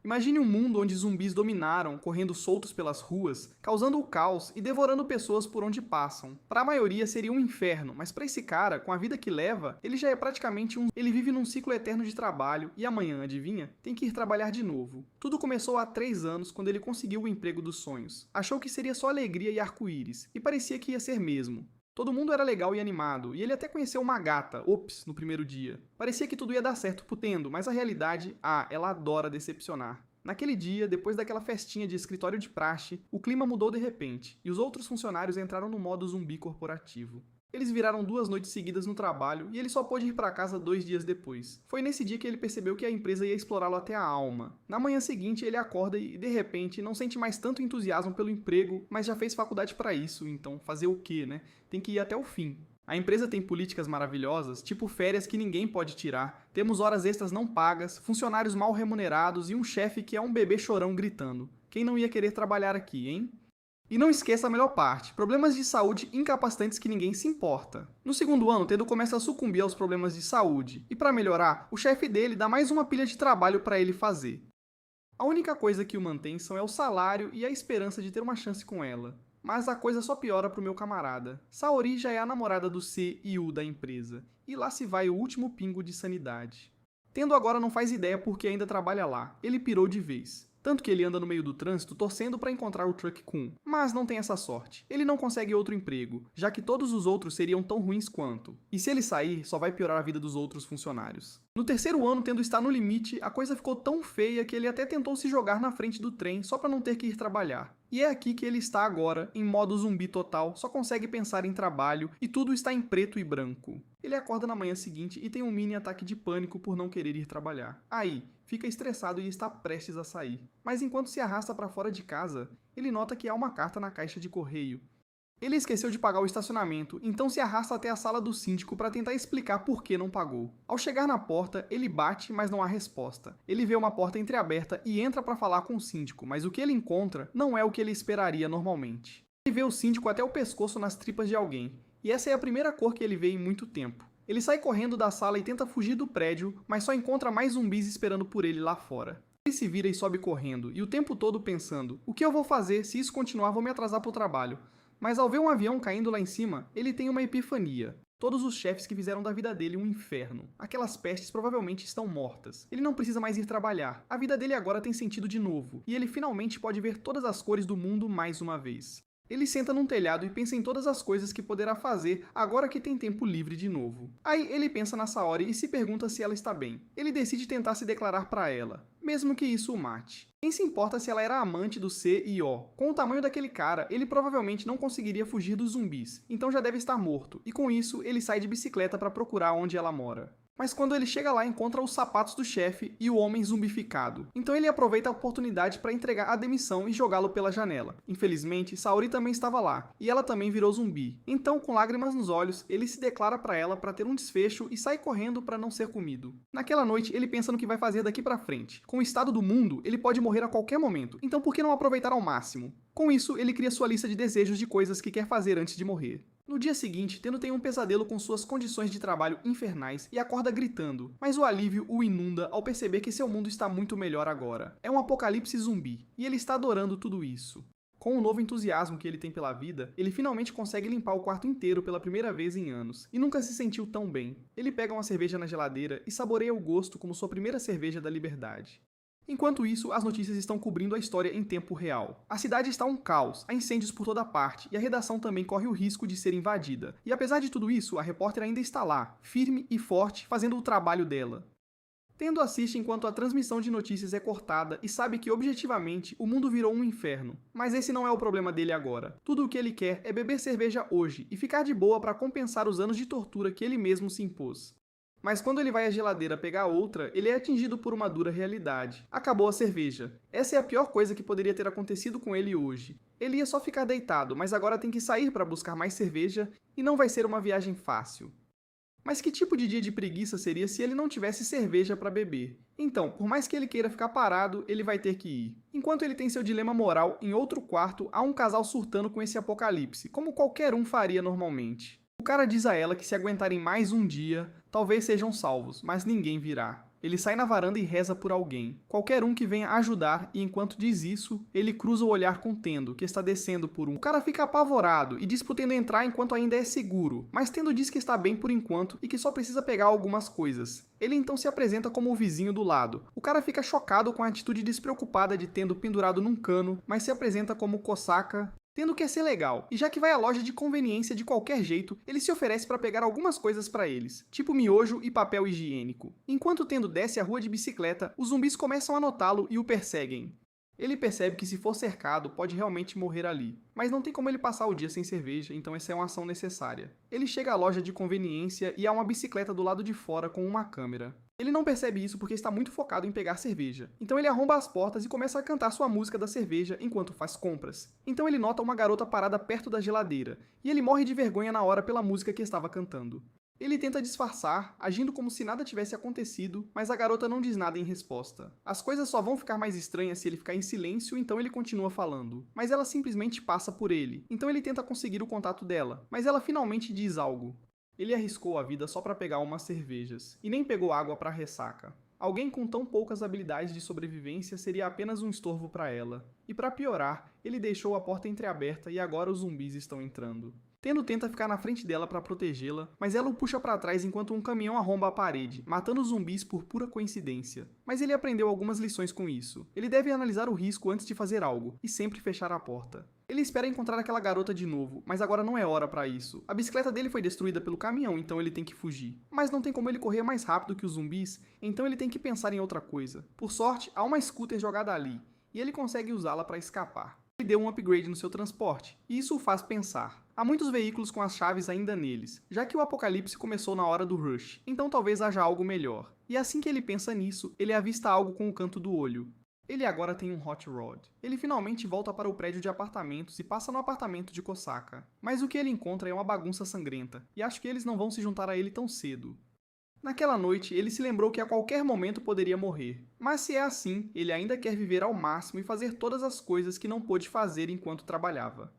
Imagine um mundo onde zumbis dominaram, correndo soltos pelas ruas, causando o caos e devorando pessoas por onde passam. Para a maioria seria um inferno, mas para esse cara, com a vida que leva, ele já é praticamente um... Ele vive num ciclo eterno de trabalho e amanhã, adivinha? Tem que ir trabalhar de novo. Tudo começou há 3 anos, quando ele conseguiu o emprego dos sonhos. Achou que seria só alegria e arco-íris, e parecia que ia ser mesmo. Todo mundo era legal e animado, e ele até conheceu uma gata, ops, no primeiro dia. Parecia que tudo ia dar certo putendo, mas a realidade, ela adora decepcionar. Naquele dia, depois daquela festinha de escritório de praxe, o clima mudou de repente, e os outros funcionários entraram no modo zumbi corporativo. Eles viraram 2 noites seguidas no trabalho e ele só pôde ir para casa 2 dias depois. Foi nesse dia que ele percebeu que a empresa ia explorá-lo até a alma. Na manhã seguinte, ele acorda e, de repente, não sente mais tanto entusiasmo pelo emprego, mas já fez faculdade para isso, então fazer o quê, né? Tem que ir até o fim. A empresa tem políticas maravilhosas, tipo férias que ninguém pode tirar, temos horas extras não pagas, funcionários mal remunerados e um chefe que é um bebê chorão gritando. Quem não ia querer trabalhar aqui, hein? E não esqueça a melhor parte, problemas de saúde incapacitantes que ninguém se importa. No segundo ano, Tedo começa a sucumbir aos problemas de saúde, e para melhorar, o chefe dele dá mais uma pilha de trabalho para ele fazer. A única coisa que o mantém são o salário e a esperança de ter uma chance com ela. Mas a coisa só piora pro meu camarada. Saori já é a namorada do CEO da empresa, e lá se vai o último pingo de sanidade. Tendo agora não faz ideia porque ainda trabalha lá, ele pirou de vez. Tanto que ele anda no meio do trânsito torcendo para encontrar o Truck Kun. Mas não tem essa sorte. Ele não consegue outro emprego, já que todos os outros seriam tão ruins quanto. E se ele sair, só vai piorar a vida dos outros funcionários. No terceiro ano, tendo estar no limite, a coisa ficou tão feia que ele até tentou se jogar na frente do trem só para não ter que ir trabalhar. E é aqui que ele está agora, em modo zumbi total, só consegue pensar em trabalho e tudo está em preto e branco. Ele acorda na manhã seguinte e tem um mini ataque de pânico por não querer ir trabalhar. Aí, fica estressado e está prestes a sair. Mas enquanto se arrasta para fora de casa, ele nota que há uma carta na caixa de correio. Ele esqueceu de pagar o estacionamento, então se arrasta até a sala do síndico para tentar explicar por que não pagou. Ao chegar na porta, ele bate, mas não há resposta. Ele vê uma porta entreaberta e entra para falar com o síndico, mas o que ele encontra não é o que ele esperaria normalmente. Ele vê o síndico até o pescoço nas tripas de alguém, e essa é a primeira cor que ele vê em muito tempo. Ele sai correndo da sala e tenta fugir do prédio, mas só encontra mais zumbis esperando por ele lá fora. Ele se vira e sobe correndo, e o tempo todo pensando, o que eu vou fazer? Se isso continuar, vou me atrasar para o trabalho. Mas ao ver um avião caindo lá em cima, ele tem uma epifania. Todos os chefes que fizeram da vida dele um inferno. Aquelas pestes provavelmente estão mortas. Ele não precisa mais ir trabalhar. A vida dele agora tem sentido de novo. E ele finalmente pode ver todas as cores do mundo mais uma vez. Ele senta num telhado e pensa em todas as coisas que poderá fazer agora que tem tempo livre de novo. Aí ele pensa na Saori e se pergunta se ela está bem. Ele decide tentar se declarar para ela, mesmo que isso o mate. Quem se importa se ela era amante do CEO? Com o tamanho daquele cara, ele provavelmente não conseguiria fugir dos zumbis, então já deve estar morto, e com isso ele sai de bicicleta para procurar onde ela mora. Mas quando ele chega lá, encontra os sapatos do chefe e o homem zumbificado. Então ele aproveita a oportunidade para entregar a demissão e jogá-lo pela janela. Infelizmente, Saori também estava lá, e ela também virou zumbi. Então, com lágrimas nos olhos, ele se declara para ela para ter um desfecho e sai correndo para não ser comido. Naquela noite, ele pensa no que vai fazer daqui para frente. Com o estado do mundo, ele pode morrer a qualquer momento, então por que não aproveitar ao máximo? Com isso, ele cria sua lista de desejos de coisas que quer fazer antes de morrer. No dia seguinte, Tendo tem um pesadelo com suas condições de trabalho infernais e acorda gritando, mas o alívio o inunda ao perceber que seu mundo está muito melhor agora. É um apocalipse zumbi, e ele está adorando tudo isso. Com o novo entusiasmo que ele tem pela vida, ele finalmente consegue limpar o quarto inteiro pela primeira vez em anos, e nunca se sentiu tão bem. Ele pega uma cerveja na geladeira e saboreia o gosto como sua primeira cerveja da liberdade. Enquanto isso, as notícias estão cobrindo a história em tempo real. A cidade está um caos, há incêndios por toda parte, e a redação também corre o risco de ser invadida. E apesar de tudo isso, a repórter ainda está lá, firme e forte, fazendo o trabalho dela. Tendo assiste enquanto a transmissão de notícias é cortada e sabe que, objetivamente, o mundo virou um inferno. Mas esse não é o problema dele agora. Tudo o que ele quer é beber cerveja hoje e ficar de boa para compensar os anos de tortura que ele mesmo se impôs. Mas quando ele vai à geladeira pegar outra, ele é atingido por uma dura realidade. Acabou a cerveja. Essa é a pior coisa que poderia ter acontecido com ele hoje. Ele ia só ficar deitado, mas agora tem que sair para buscar mais cerveja e não vai ser uma viagem fácil. Mas que tipo de dia de preguiça seria se ele não tivesse cerveja para beber? Então, por mais que ele queira ficar parado, ele vai ter que ir. Enquanto ele tem seu dilema moral, em outro quarto há um casal surtando com esse apocalipse, como qualquer um faria normalmente. O cara diz a ela que se aguentarem mais um dia, talvez sejam salvos, mas ninguém virá. Ele sai na varanda e reza por alguém. Qualquer um que venha ajudar, e enquanto diz isso, ele cruza o olhar com Tendo, que está descendo por um. O cara fica apavorado e diz pro Tendo entrar enquanto ainda é seguro, mas Tendo diz que está bem por enquanto e que só precisa pegar algumas coisas. Ele então se apresenta como o vizinho do lado. O cara fica chocado com a atitude despreocupada de Tendo pendurado num cano, mas se apresenta como Kosaka. Tendo quer ser legal, e já que vai à loja de conveniência de qualquer jeito, ele se oferece para pegar algumas coisas para eles, tipo miojo e papel higiênico. Enquanto Tendo desce a rua de bicicleta, os zumbis começam a notá-lo e o perseguem. Ele percebe que se for cercado, pode realmente morrer ali, mas não tem como ele passar o dia sem cerveja, então essa é uma ação necessária. Ele chega à loja de conveniência e há uma bicicleta do lado de fora com uma câmera. Ele não percebe isso porque está muito focado em pegar cerveja, então ele arromba as portas e começa a cantar sua música da cerveja enquanto faz compras. Então ele nota uma garota parada perto da geladeira, e ele morre de vergonha na hora pela música que estava cantando. Ele tenta disfarçar, agindo como se nada tivesse acontecido, mas a garota não diz nada em resposta. As coisas só vão ficar mais estranhas se ele ficar em silêncio, então ele continua falando. Mas ela simplesmente passa por ele, então ele tenta conseguir o contato dela, mas ela finalmente diz algo. Ele arriscou a vida só para pegar umas cervejas, e nem pegou água para ressaca. Alguém com tão poucas habilidades de sobrevivência seria apenas um estorvo para ela. E para piorar, ele deixou a porta entreaberta e agora os zumbis estão entrando. Tendo tenta ficar na frente dela para protegê-la, mas ela o puxa para trás enquanto um caminhão arromba a parede, matando os zumbis por pura coincidência. Mas ele aprendeu algumas lições com isso. Ele deve analisar o risco antes de fazer algo, e sempre fechar a porta. Ele espera encontrar aquela garota de novo, mas agora não é hora para isso. A bicicleta dele foi destruída pelo caminhão, então ele tem que fugir. Mas não tem como ele correr mais rápido que os zumbis, então ele tem que pensar em outra coisa. Por sorte, há uma scooter jogada ali, e ele consegue usá-la para escapar. Ele deu um upgrade no seu transporte, e isso o faz pensar. Há muitos veículos com as chaves ainda neles, já que o apocalipse começou na hora do rush, então talvez haja algo melhor. E assim que ele pensa nisso, ele avista algo com o canto do olho. Ele agora tem um hot rod. Ele finalmente volta para o prédio de apartamentos e passa no apartamento de Kosaka. Mas o que ele encontra é uma bagunça sangrenta, e acho que eles não vão se juntar a ele tão cedo. Naquela noite, ele se lembrou que a qualquer momento poderia morrer. Mas se é assim, ele ainda quer viver ao máximo e fazer todas as coisas que não pôde fazer enquanto trabalhava.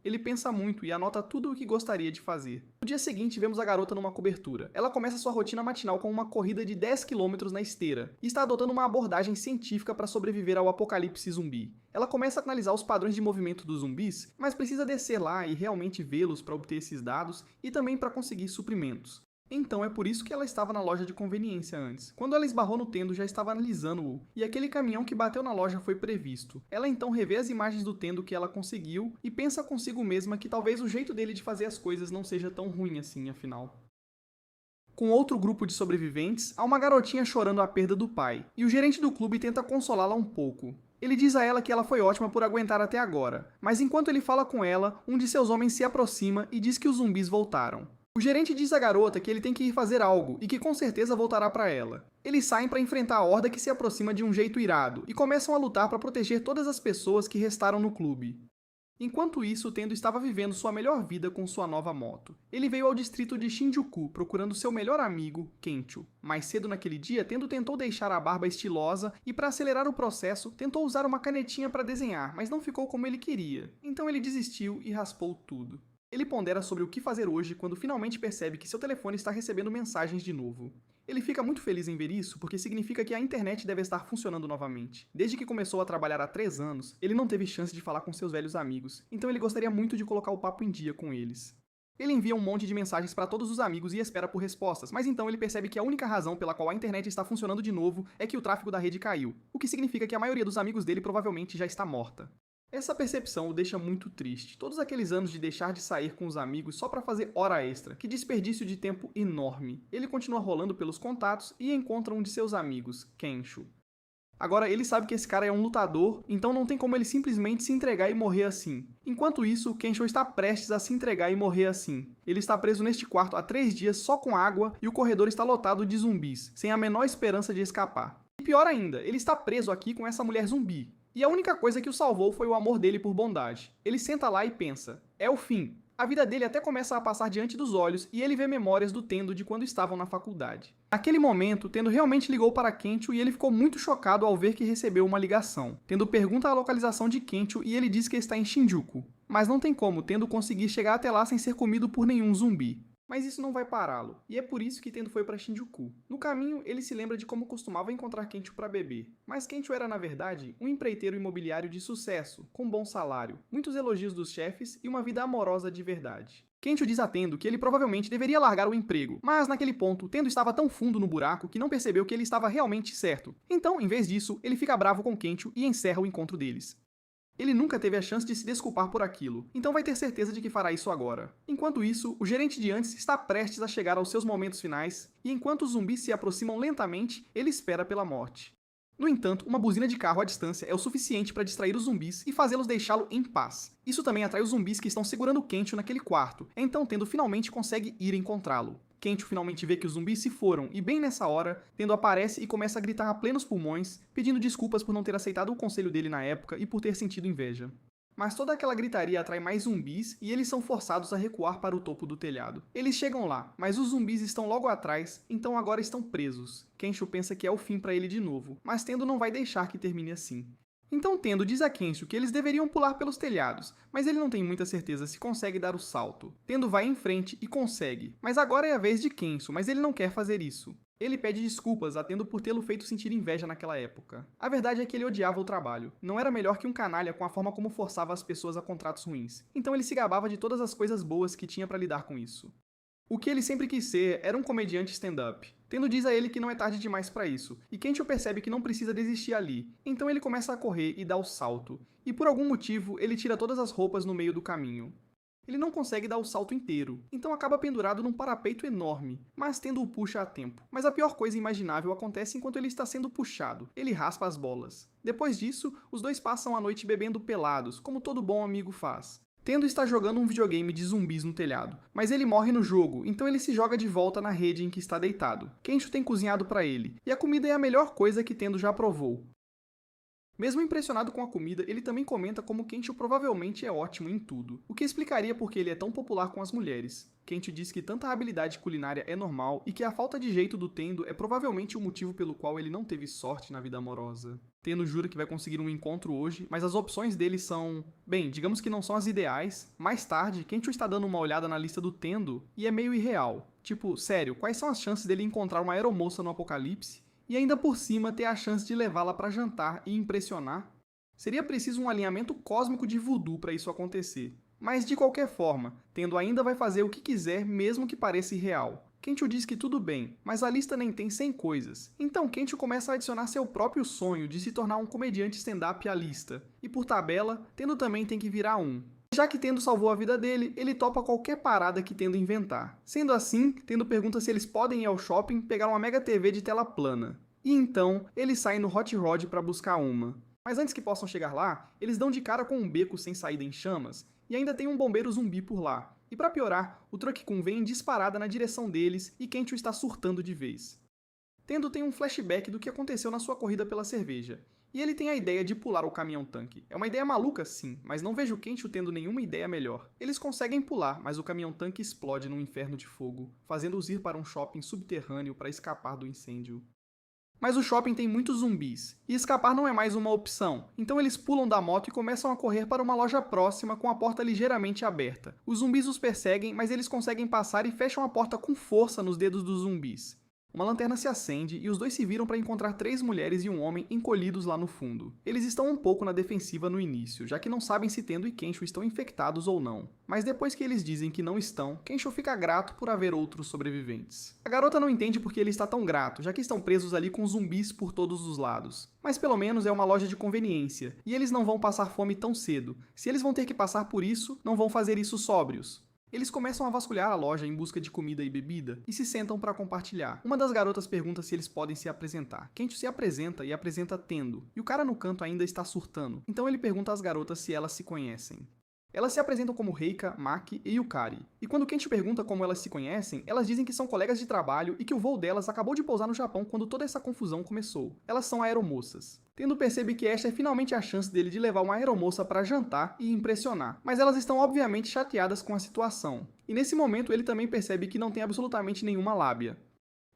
Ele pensa muito e anota tudo o que gostaria de fazer. No dia seguinte, vemos a garota numa cobertura. Ela começa sua rotina matinal com uma corrida de 10 km na esteira, e está adotando uma abordagem científica para sobreviver ao apocalipse zumbi. Ela começa a analisar os padrões de movimento dos zumbis, mas precisa descer lá e realmente vê-los para obter esses dados e também para conseguir suprimentos. Então é por isso que ela estava na loja de conveniência antes. Quando ela esbarrou no Tendo, já estava analisando-o, e aquele caminhão que bateu na loja foi previsto. Ela então revê as imagens do Tendo que ela conseguiu e pensa consigo mesma que talvez o jeito dele de fazer as coisas não seja tão ruim assim, afinal. Com outro grupo de sobreviventes, há uma garotinha chorando a perda do pai, e o gerente do clube tenta consolá-la um pouco. Ele diz a ela que ela foi ótima por aguentar até agora, mas enquanto ele fala com ela, um de seus homens se aproxima e diz que os zumbis voltaram. O gerente diz à garota que ele tem que ir fazer algo e que com certeza voltará para ela. Eles saem para enfrentar a horda que se aproxima de um jeito irado e começam a lutar para proteger todas as pessoas que restaram no clube. Enquanto isso, Tendo estava vivendo sua melhor vida com sua nova moto. Ele veio ao distrito de Shinjuku procurando seu melhor amigo, Kencho. Mais cedo naquele dia, Tendo tentou deixar a barba estilosa e, para acelerar o processo, tentou usar uma canetinha para desenhar, mas não ficou como ele queria. Então ele desistiu e raspou tudo. Ele pondera sobre o que fazer hoje quando finalmente percebe que seu telefone está recebendo mensagens de novo. Ele fica muito feliz em ver isso porque significa que a internet deve estar funcionando novamente. Desde que começou a trabalhar há 3 anos, ele não teve chance de falar com seus velhos amigos, então ele gostaria muito de colocar o papo em dia com eles. Ele envia um monte de mensagens para todos os amigos e espera por respostas, mas então ele percebe que a única razão pela qual a internet está funcionando de novo é que o tráfego da rede caiu, o que significa que a maioria dos amigos dele provavelmente já está morta. Essa percepção o deixa muito triste. Todos aqueles anos de deixar de sair com os amigos só para fazer hora extra, que desperdício de tempo enorme. Ele continua rolando pelos contatos e encontra um de seus amigos, Kencho. Agora ele sabe que esse cara é um lutador, então não tem como ele simplesmente se entregar e morrer assim. Enquanto isso, Kencho está prestes a se entregar e morrer assim. Ele está preso neste quarto há 3 dias só com água e o corredor está lotado de zumbis, sem a menor esperança de escapar. E pior ainda, ele está preso aqui com essa mulher zumbi. E a única coisa que o salvou foi o amor dele por bondade. Ele senta lá e pensa, é o fim. A vida dele até começa a passar diante dos olhos e ele vê memórias do Tendo de quando estavam na faculdade. Naquele momento, Tendo realmente ligou para Kencho e ele ficou muito chocado ao ver que recebeu uma ligação. Tendo pergunta a localização de Kencho e ele diz que está em Shinjuku. Mas não tem como Tendo conseguir chegar até lá sem ser comido por nenhum zumbi. Mas isso não vai pará-lo, e é por isso que Tendo foi para Shinjuku. No caminho, ele se lembra de como costumava encontrar Kencho para beber. Mas Kencho era, na verdade, um empreiteiro imobiliário de sucesso, com bom salário, muitos elogios dos chefes e uma vida amorosa de verdade. Kencho diz a Tendo que ele provavelmente deveria largar o emprego, mas naquele ponto, Tendo estava tão fundo no buraco que não percebeu que ele estava realmente certo. Então, em vez disso, ele fica bravo com Kencho e encerra o encontro deles. Ele nunca teve a chance de se desculpar por aquilo, então vai ter certeza de que fará isso agora. Enquanto isso, o gerente de antes está prestes a chegar aos seus momentos finais, e enquanto os zumbis se aproximam lentamente, ele espera pela morte. No entanto, uma buzina de carro à distância é o suficiente para distrair os zumbis e fazê-los deixá-lo em paz. Isso também atrai os zumbis que estão segurando Kencho naquele quarto, então Tendo finalmente consegue ir encontrá-lo. Kencho finalmente vê que os zumbis se foram, e bem nessa hora, Tendo aparece e começa a gritar a plenos pulmões, pedindo desculpas por não ter aceitado o conselho dele na época e por ter sentido inveja. Mas toda aquela gritaria atrai mais zumbis e eles são forçados a recuar para o topo do telhado. Eles chegam lá, mas os zumbis estão logo atrás, então agora estão presos. Kencho pensa que é o fim para ele de novo, mas Tendo não vai deixar que termine assim. Então Tendo diz a Kencho que eles deveriam pular pelos telhados, mas ele não tem muita certeza se consegue dar o salto. Tendo vai em frente e consegue, mas agora é a vez de Kencho, mas ele não quer fazer isso. Ele pede desculpas a Tendo por tê-lo feito sentir inveja naquela época. A verdade é que ele odiava o trabalho. Não era melhor que um canalha com a forma como forçava as pessoas a contratos ruins. Então ele se gabava de todas as coisas boas que tinha para lidar com isso. O que ele sempre quis ser era um comediante stand-up. Tendo diz a ele que não é tarde demais para isso, e Kencho percebe que não precisa desistir ali, então ele começa a correr e dá o salto. E por algum motivo, ele tira todas as roupas no meio do caminho. Ele não consegue dar o salto inteiro, então acaba pendurado num parapeito enorme, mas Tendo o puxa a tempo. Mas a pior coisa imaginável acontece enquanto ele está sendo puxado. Ele raspa as bolas. Depois disso, os dois passam a noite bebendo pelados, como todo bom amigo faz. Tendo está jogando um videogame de zumbis no telhado, mas ele morre no jogo, então ele se joga de volta na rede em que está deitado. Kencho tem cozinhado para ele, e a comida é a melhor coisa que Tendo já provou. Mesmo impressionado com a comida, ele também comenta como Kencho provavelmente é ótimo em tudo, o que explicaria por que ele é tão popular com as mulheres. Kencho diz que tanta habilidade culinária é normal e que a falta de jeito do Tendo é provavelmente o motivo pelo qual ele não teve sorte na vida amorosa. Tendo jura que vai conseguir um encontro hoje, mas as opções dele são... bem, digamos que não são as ideais. Mais tarde, Kencho está dando uma olhada na lista do Tendo e é meio irreal. Tipo, sério, quais são as chances dele encontrar uma aeromoça no apocalipse? E ainda por cima ter a chance de levá-la para jantar e impressionar? Seria preciso um alinhamento cósmico de voodoo para isso acontecer. Mas de qualquer forma, Tendo ainda vai fazer o que quiser mesmo que pareça irreal. Kencho diz que tudo bem, mas a lista nem tem 100 coisas. Então Kencho começa a adicionar seu próprio sonho de se tornar um comediante stand-up à lista. E por tabela, Tendo também tem que virar um. Já que Tendo salvou a vida dele, ele topa qualquer parada que Tendo inventar. Sendo assim, Tendo pergunta se eles podem ir ao shopping pegar uma mega TV de tela plana. E então, eles saem no Hot Rod para buscar uma. Mas antes que possam chegar lá, eles dão de cara com um beco sem saída em chamas, e ainda tem um bombeiro zumbi por lá. E para piorar, o Truck Kun vem em disparada na direção deles e Kencho está surtando de vez. Tendo tem um flashback do que aconteceu na sua corrida pela cerveja. E ele tem a ideia de pular o caminhão-tanque. É uma ideia maluca, sim, mas não vejo Kencho tendo nenhuma ideia melhor. Eles conseguem pular, mas o caminhão-tanque explode num inferno de fogo, fazendo-os ir para um shopping subterrâneo para escapar do incêndio. Mas o shopping tem muitos zumbis, e escapar não é mais uma opção, então eles pulam da moto e começam a correr para uma loja próxima com a porta ligeiramente aberta. Os zumbis os perseguem, mas eles conseguem passar e fecham a porta com força nos dedos dos zumbis. Uma lanterna se acende e os dois se viram para encontrar 3 mulheres e um homem encolhidos lá no fundo. Eles estão um pouco na defensiva no início, já que não sabem se Tendo e Kencho estão infectados ou não. Mas depois que eles dizem que não estão, Kencho fica grato por haver outros sobreviventes. A garota não entende porque ele está tão grato, já que estão presos ali com zumbis por todos os lados. Mas pelo menos é uma loja de conveniência, e eles não vão passar fome tão cedo. Se eles vão ter que passar por isso, não vão fazer isso sóbrios. Eles começam a vasculhar a loja em busca de comida e bebida e se sentam para compartilhar. Uma das garotas pergunta se eles podem se apresentar. Kencho se apresenta e apresenta Tendo, e o cara no canto ainda está surtando, então ele pergunta às garotas se elas se conhecem. Elas se apresentam como Reika, Maki e Yukari. E quando Kencho pergunta como elas se conhecem, elas dizem que são colegas de trabalho e que o voo delas acabou de pousar no Japão quando toda essa confusão começou. Elas são aeromoças. Tendo percebe que esta é finalmente a chance dele de levar uma aeromoça para jantar e impressionar, mas elas estão obviamente chateadas com a situação. E nesse momento ele também percebe que não tem absolutamente nenhuma lábia.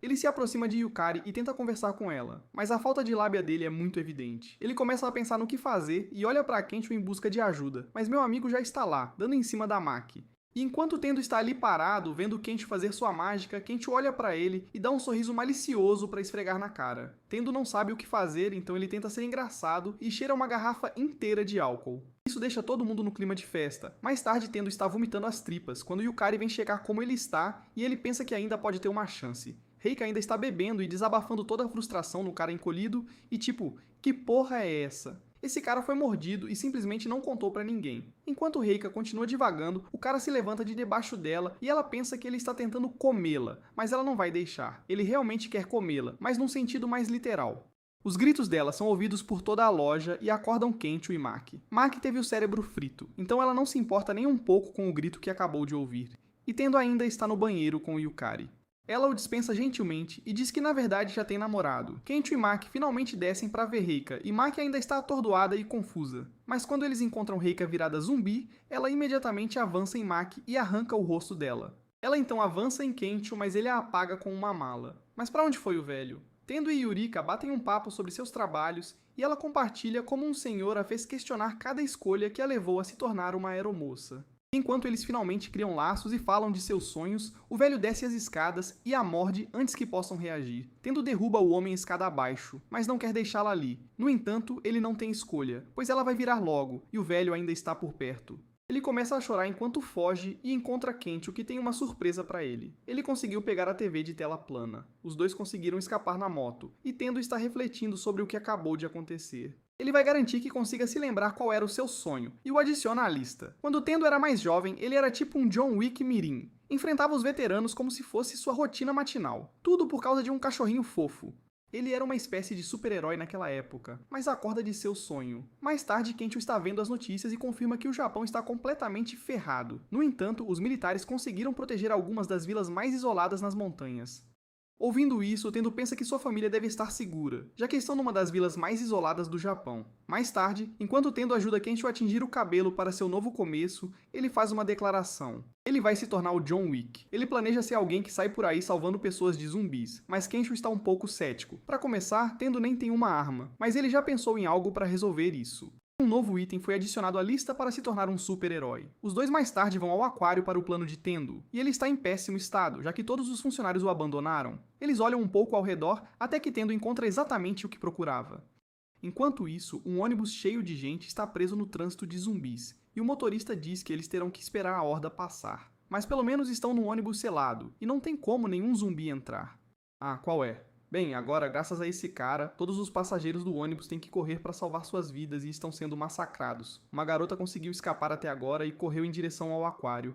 Ele se aproxima de Yukari e tenta conversar com ela, mas a falta de lábia dele é muito evidente. Ele começa a pensar no que fazer e olha para Kencho em busca de ajuda, mas meu amigo já está lá, dando em cima da Maki. E enquanto Tendo está ali parado, vendo Kensho fazer sua mágica, Kensho olha pra ele e dá um sorriso malicioso pra esfregar na cara. Tendo não sabe o que fazer, então ele tenta ser engraçado e cheira uma garrafa inteira de álcool. Isso deixa todo mundo no clima de festa. Mais tarde, Tendo está vomitando as tripas, quando Yukari vem checar como ele está e ele pensa que ainda pode ter uma chance. Reika ainda está bebendo e desabafando toda a frustração no cara encolhido e tipo, que porra é essa? Esse cara foi mordido e simplesmente não contou pra ninguém. Enquanto Reika continua divagando, o cara se levanta de debaixo dela e ela pensa que ele está tentando comê-la, mas ela não vai deixar. Ele realmente quer comê-la, mas num sentido mais literal. Os gritos dela são ouvidos por toda a loja e acordam Kensho e Maki. Maki teve o cérebro frito, então ela não se importa nem um pouco com o grito que acabou de ouvir. E Tendo ainda está no banheiro com Yukari. Ela o dispensa gentilmente e diz que na verdade já tem namorado. Kensho e Maki finalmente descem para ver Reika e Maki ainda está atordoada e confusa. Mas quando eles encontram Reika virada zumbi, ela imediatamente avança em Maki e arranca o rosto dela. Ela então avança em Kensho, mas ele a apaga com uma mala. Mas para onde foi o velho? Tendo e Yurika batem um papo sobre seus trabalhos e ela compartilha como um senhor a fez questionar cada escolha que a levou a se tornar uma aeromoça. Enquanto eles finalmente criam laços e falam de seus sonhos, o velho desce as escadas e a morde antes que possam reagir. Tendo derruba o homem escada abaixo, mas não quer deixá-la ali. No entanto, ele não tem escolha, pois ela vai virar logo e o velho ainda está por perto. Ele começa a chorar enquanto foge e encontra Kensho, que tem uma surpresa para ele. Ele conseguiu pegar a TV de tela plana. Os dois conseguiram escapar na moto, e Tendo está refletindo sobre o que acabou de acontecer. Ele vai garantir que consiga se lembrar qual era o seu sonho, e o adiciona à lista. Quando Tendo era mais jovem, ele era tipo um John Wick mirim. Enfrentava os veteranos como se fosse sua rotina matinal. Tudo por causa de um cachorrinho fofo. Ele era uma espécie de super-herói naquela época, mas acorda de seu sonho. Mais tarde, Kensho está vendo as notícias e confirma que o Japão está completamente ferrado. No entanto, os militares conseguiram proteger algumas das vilas mais isoladas nas montanhas. Ouvindo isso, Tendo pensa que sua família deve estar segura, já que estão numa das vilas mais isoladas do Japão. Mais tarde, enquanto Tendo ajuda Kensho a atingir o cabelo para seu novo começo, ele faz uma declaração. Ele vai se tornar o John Wick. Ele planeja ser alguém que sai por aí salvando pessoas de zumbis, mas Kensho está um pouco cético. Para começar, Tendo nem tem uma arma, mas ele já pensou em algo para resolver isso. Um novo item foi adicionado à lista para se tornar um super-herói. Os dois mais tarde vão ao aquário para o plano de Tendo, e ele está em péssimo estado, já que todos os funcionários o abandonaram. Eles olham um pouco ao redor até que Tendo encontra exatamente o que procurava. Enquanto isso, um ônibus cheio de gente está preso no trânsito de zumbis, e o motorista diz que eles terão que esperar a horda passar. Mas pelo menos estão num ônibus selado, e não tem como nenhum zumbi entrar. Ah, qual é? Bem, agora, graças a esse cara, todos os passageiros do ônibus têm que correr para salvar suas vidas e estão sendo massacrados. Uma garota conseguiu escapar até agora e correu em direção ao aquário.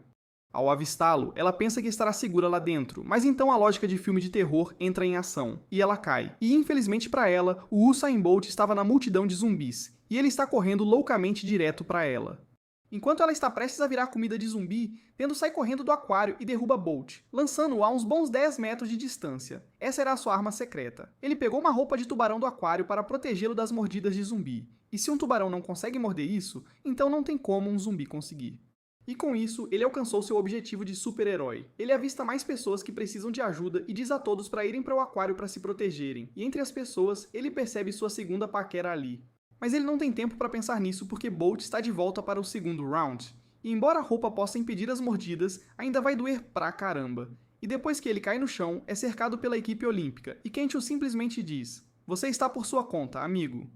Ao avistá-lo, ela pensa que estará segura lá dentro, mas então a lógica de filme de terror entra em ação, e ela cai. E infelizmente para ela, o Usain Bolt estava na multidão de zumbis, e ele está correndo loucamente direto para ela. Enquanto ela está prestes a virar comida de zumbi, Tendo sai correndo do aquário e derruba Bolt, lançando-o a uns bons 10 metros de distância. Essa era a sua arma secreta. Ele pegou uma roupa de tubarão do aquário para protegê-lo das mordidas de zumbi. E se um tubarão não consegue morder isso, então não tem como um zumbi conseguir. E com isso, ele alcançou seu objetivo de super-herói. Ele avista mais pessoas que precisam de ajuda e diz a todos para irem para o aquário para se protegerem. E entre as pessoas, ele percebe sua segunda paquera ali. Mas ele não tem tempo para pensar nisso porque Bolt está de volta para o segundo round. E embora a roupa possa impedir as mordidas, ainda vai doer pra caramba. E depois que ele cai no chão, é cercado pela equipe olímpica, e Kensho simplesmente diz: "Você está por sua conta, amigo."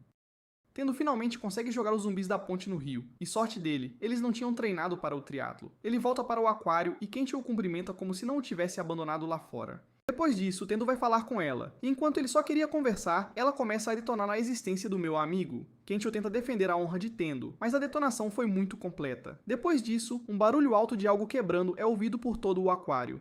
Tendo finalmente consegue jogar os zumbis da ponte no rio, e sorte dele, eles não tinham treinado para o triatlo. Ele volta para o aquário e Kensho o cumprimenta como se não o tivesse abandonado lá fora. Depois disso, Tendo vai falar com ela, e enquanto ele só queria conversar, ela começa a detonar na existência do meu amigo. Kensho tenta defender a honra de Tendo, mas a detonação foi muito completa. Depois disso, um barulho alto de algo quebrando é ouvido por todo o aquário.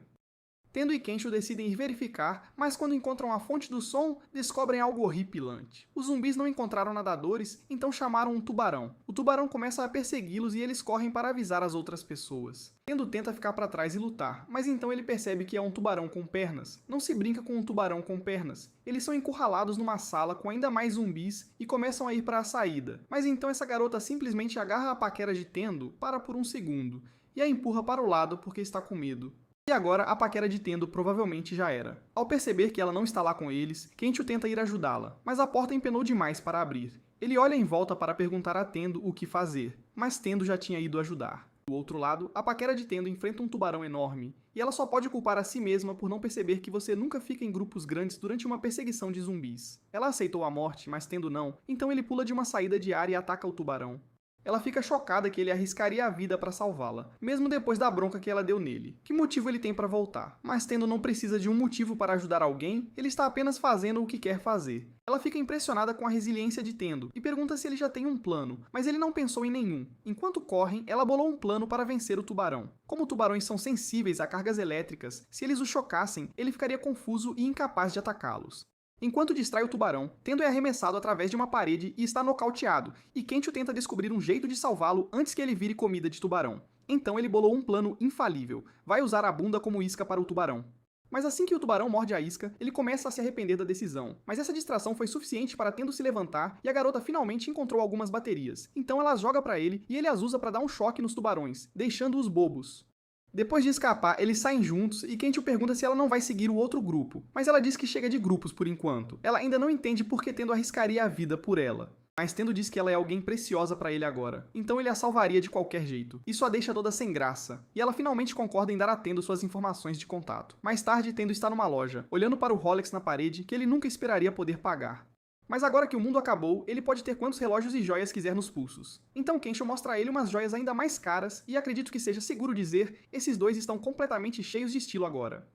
Tendo e Kensho decidem ir verificar, mas quando encontram a fonte do som, descobrem algo horripilante. Os zumbis não encontraram nadadores, então chamaram um tubarão. O tubarão começa a persegui-los e eles correm para avisar as outras pessoas. Tendo tenta ficar para trás e lutar, mas então ele percebe que é um tubarão com pernas. Não se brinca com um tubarão com pernas. Eles são encurralados numa sala com ainda mais zumbis e começam a ir para a saída. Mas então essa garota simplesmente agarra a paquera de Tendo, para por um segundo, e a empurra para o lado porque está com medo. E agora a paquera de Tendo provavelmente já era. Ao perceber que ela não está lá com eles, Kensho tenta ir ajudá-la, mas a porta empenou demais para abrir. Ele olha em volta para perguntar a Tendo o que fazer, mas Tendo já tinha ido ajudar. Do outro lado, a paquera de Tendo enfrenta um tubarão enorme, e ela só pode culpar a si mesma por não perceber que você nunca fica em grupos grandes durante uma perseguição de zumbis. Ela aceitou a morte, mas Tendo não, então ele pula de uma saída de ar e ataca o tubarão. Ela fica chocada que ele arriscaria a vida para salvá-la, mesmo depois da bronca que ela deu nele. Que motivo ele tem para voltar? Mas Tendo não precisa de um motivo para ajudar alguém, ele está apenas fazendo o que quer fazer. Ela fica impressionada com a resiliência de Tendo e pergunta se ele já tem um plano, mas ele não pensou em nenhum. Enquanto correm, ela bolou um plano para vencer o tubarão. Como tubarões são sensíveis a cargas elétricas, se eles o chocassem, ele ficaria confuso e incapaz de atacá-los. Enquanto distrai o tubarão, Tendo é arremessado através de uma parede e está nocauteado, e Kenshio tenta descobrir um jeito de salvá-lo antes que ele vire comida de tubarão. Então ele bolou um plano infalível, vai usar a bunda como isca para o tubarão. Mas assim que o tubarão morde a isca, ele começa a se arrepender da decisão. Mas essa distração foi suficiente para Tendo se levantar e a garota finalmente encontrou algumas baterias. Então ela as joga para ele e ele as usa para dar um choque nos tubarões, deixando-os bobos. Depois de escapar, eles saem juntos e Kenshio pergunta se ela não vai seguir o outro grupo, mas ela diz que chega de grupos por enquanto. Ela ainda não entende por que Tendo arriscaria a vida por ela. Mas Tendo diz que ela é alguém preciosa para ele agora, então ele a salvaria de qualquer jeito. Isso a deixa toda sem graça, e ela finalmente concorda em dar a Tendo suas informações de contato. Mais tarde, Tendo está numa loja, olhando para o Rolex na parede que ele nunca esperaria poder pagar. Mas agora que o mundo acabou, ele pode ter quantos relógios e joias quiser nos pulsos. Então Kenshio mostra a ele umas joias ainda mais caras, e acredito que seja seguro dizer, esses dois estão completamente cheios de estilo agora.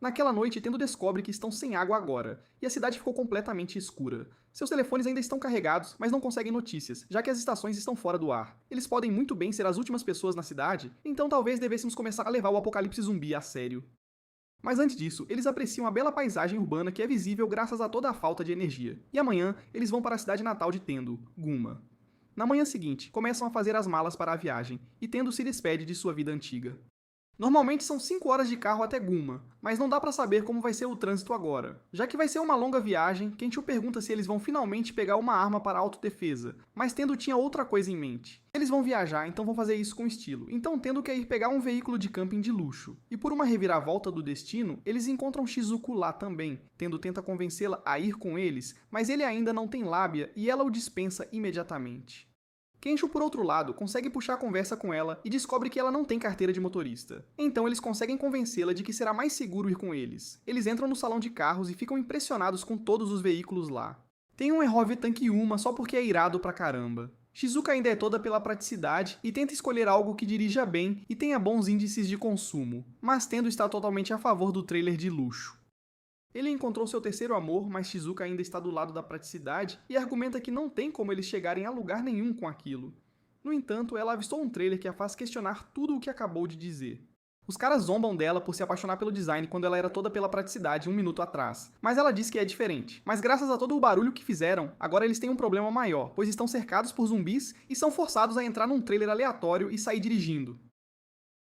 Naquela noite, Tendo descobre que estão sem água agora, e a cidade ficou completamente escura. Seus telefones ainda estão carregados, mas não conseguem notícias, já que as estações estão fora do ar. Eles podem muito bem ser as últimas pessoas na cidade, então talvez devêssemos começar a levar o apocalipse zumbi a sério. Mas antes disso, eles apreciam a bela paisagem urbana que é visível graças a toda a falta de energia. E amanhã, eles vão para a cidade natal de Tendo, Gunma. Na manhã seguinte, começam a fazer as malas para a viagem, e Tendo se despede de sua vida antiga. Normalmente são 5 horas de carro até Gunma, mas não dá pra saber como vai ser o trânsito agora. Já que vai ser uma longa viagem, Kenshio pergunta se eles vão finalmente pegar uma arma para autodefesa, mas Tendo tinha outra coisa em mente. Eles vão viajar, então vão fazer isso com estilo, então Tendo quer ir pegar um veículo de camping de luxo. E por uma reviravolta do destino, eles encontram Shizuku lá também. Tendo tenta convencê-la a ir com eles, mas ele ainda não tem lábia e ela o dispensa imediatamente. Kenshio, por outro lado, consegue puxar a conversa com ela e descobre que ela não tem carteira de motorista. Então eles conseguem convencê-la de que será mais seguro ir com eles. Eles entram no salão de carros e ficam impressionados com todos os veículos lá. Tem um Ehove Tank Yuma só porque é irado pra caramba. Shizuka ainda é toda pela praticidade e tenta escolher algo que dirija bem e tenha bons índices de consumo, mas Tendo está totalmente a favor do trailer de luxo. Ele encontrou seu terceiro amor, mas Shizuka ainda está do lado da praticidade e argumenta que não tem como eles chegarem a lugar nenhum com aquilo. No entanto, ela avistou um trailer que a faz questionar tudo o que acabou de dizer. Os caras zombam dela por se apaixonar pelo design quando ela era toda pela praticidade um minuto atrás, mas ela diz que é diferente. Mas graças a todo o barulho que fizeram, agora eles têm um problema maior, pois estão cercados por zumbis e são forçados a entrar num trailer aleatório e sair dirigindo.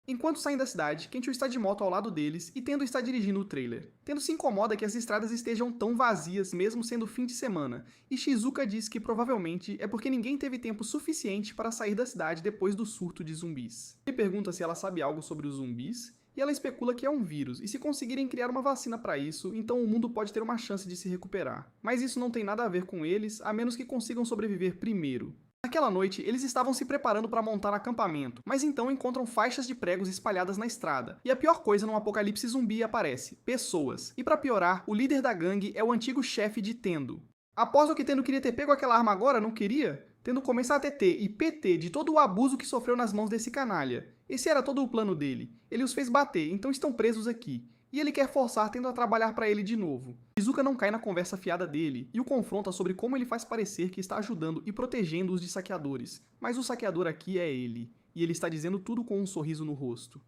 Enquanto saem da cidade, Kenshio está de moto ao lado deles e Tendo está dirigindo o trailer. Tendo se incomoda que as estradas estejam tão vazias mesmo sendo fim de semana, e Shizuka diz que provavelmente é porque ninguém teve tempo suficiente para sair da cidade depois do surto de zumbis. Ele pergunta se ela sabe algo sobre os zumbis, e ela especula que é um vírus, e se conseguirem criar uma vacina para isso, então o mundo pode ter uma chance de se recuperar. Mas isso não tem nada a ver com eles, a menos que consigam sobreviver primeiro. Naquela noite, eles estavam se preparando para montar acampamento, mas então encontram faixas de pregos espalhadas na estrada. E a pior coisa num apocalipse zumbi aparece: pessoas. E para piorar, o líder da gangue é o antigo chefe de Tendo. Aposto que Tendo queria ter pego aquela arma agora, não queria? Tendo começar a TT e PT de todo o abuso que sofreu nas mãos desse canalha. Esse era todo o plano dele. Ele os fez bater, então estão presos aqui. E ele quer forçar Tendo a trabalhar para ele de novo. Shizuka não cai na conversa fiada dele e o confronta sobre como ele faz parecer que está ajudando e protegendo os de saqueadores. Mas o saqueador aqui é ele, e ele está dizendo tudo com um sorriso no rosto.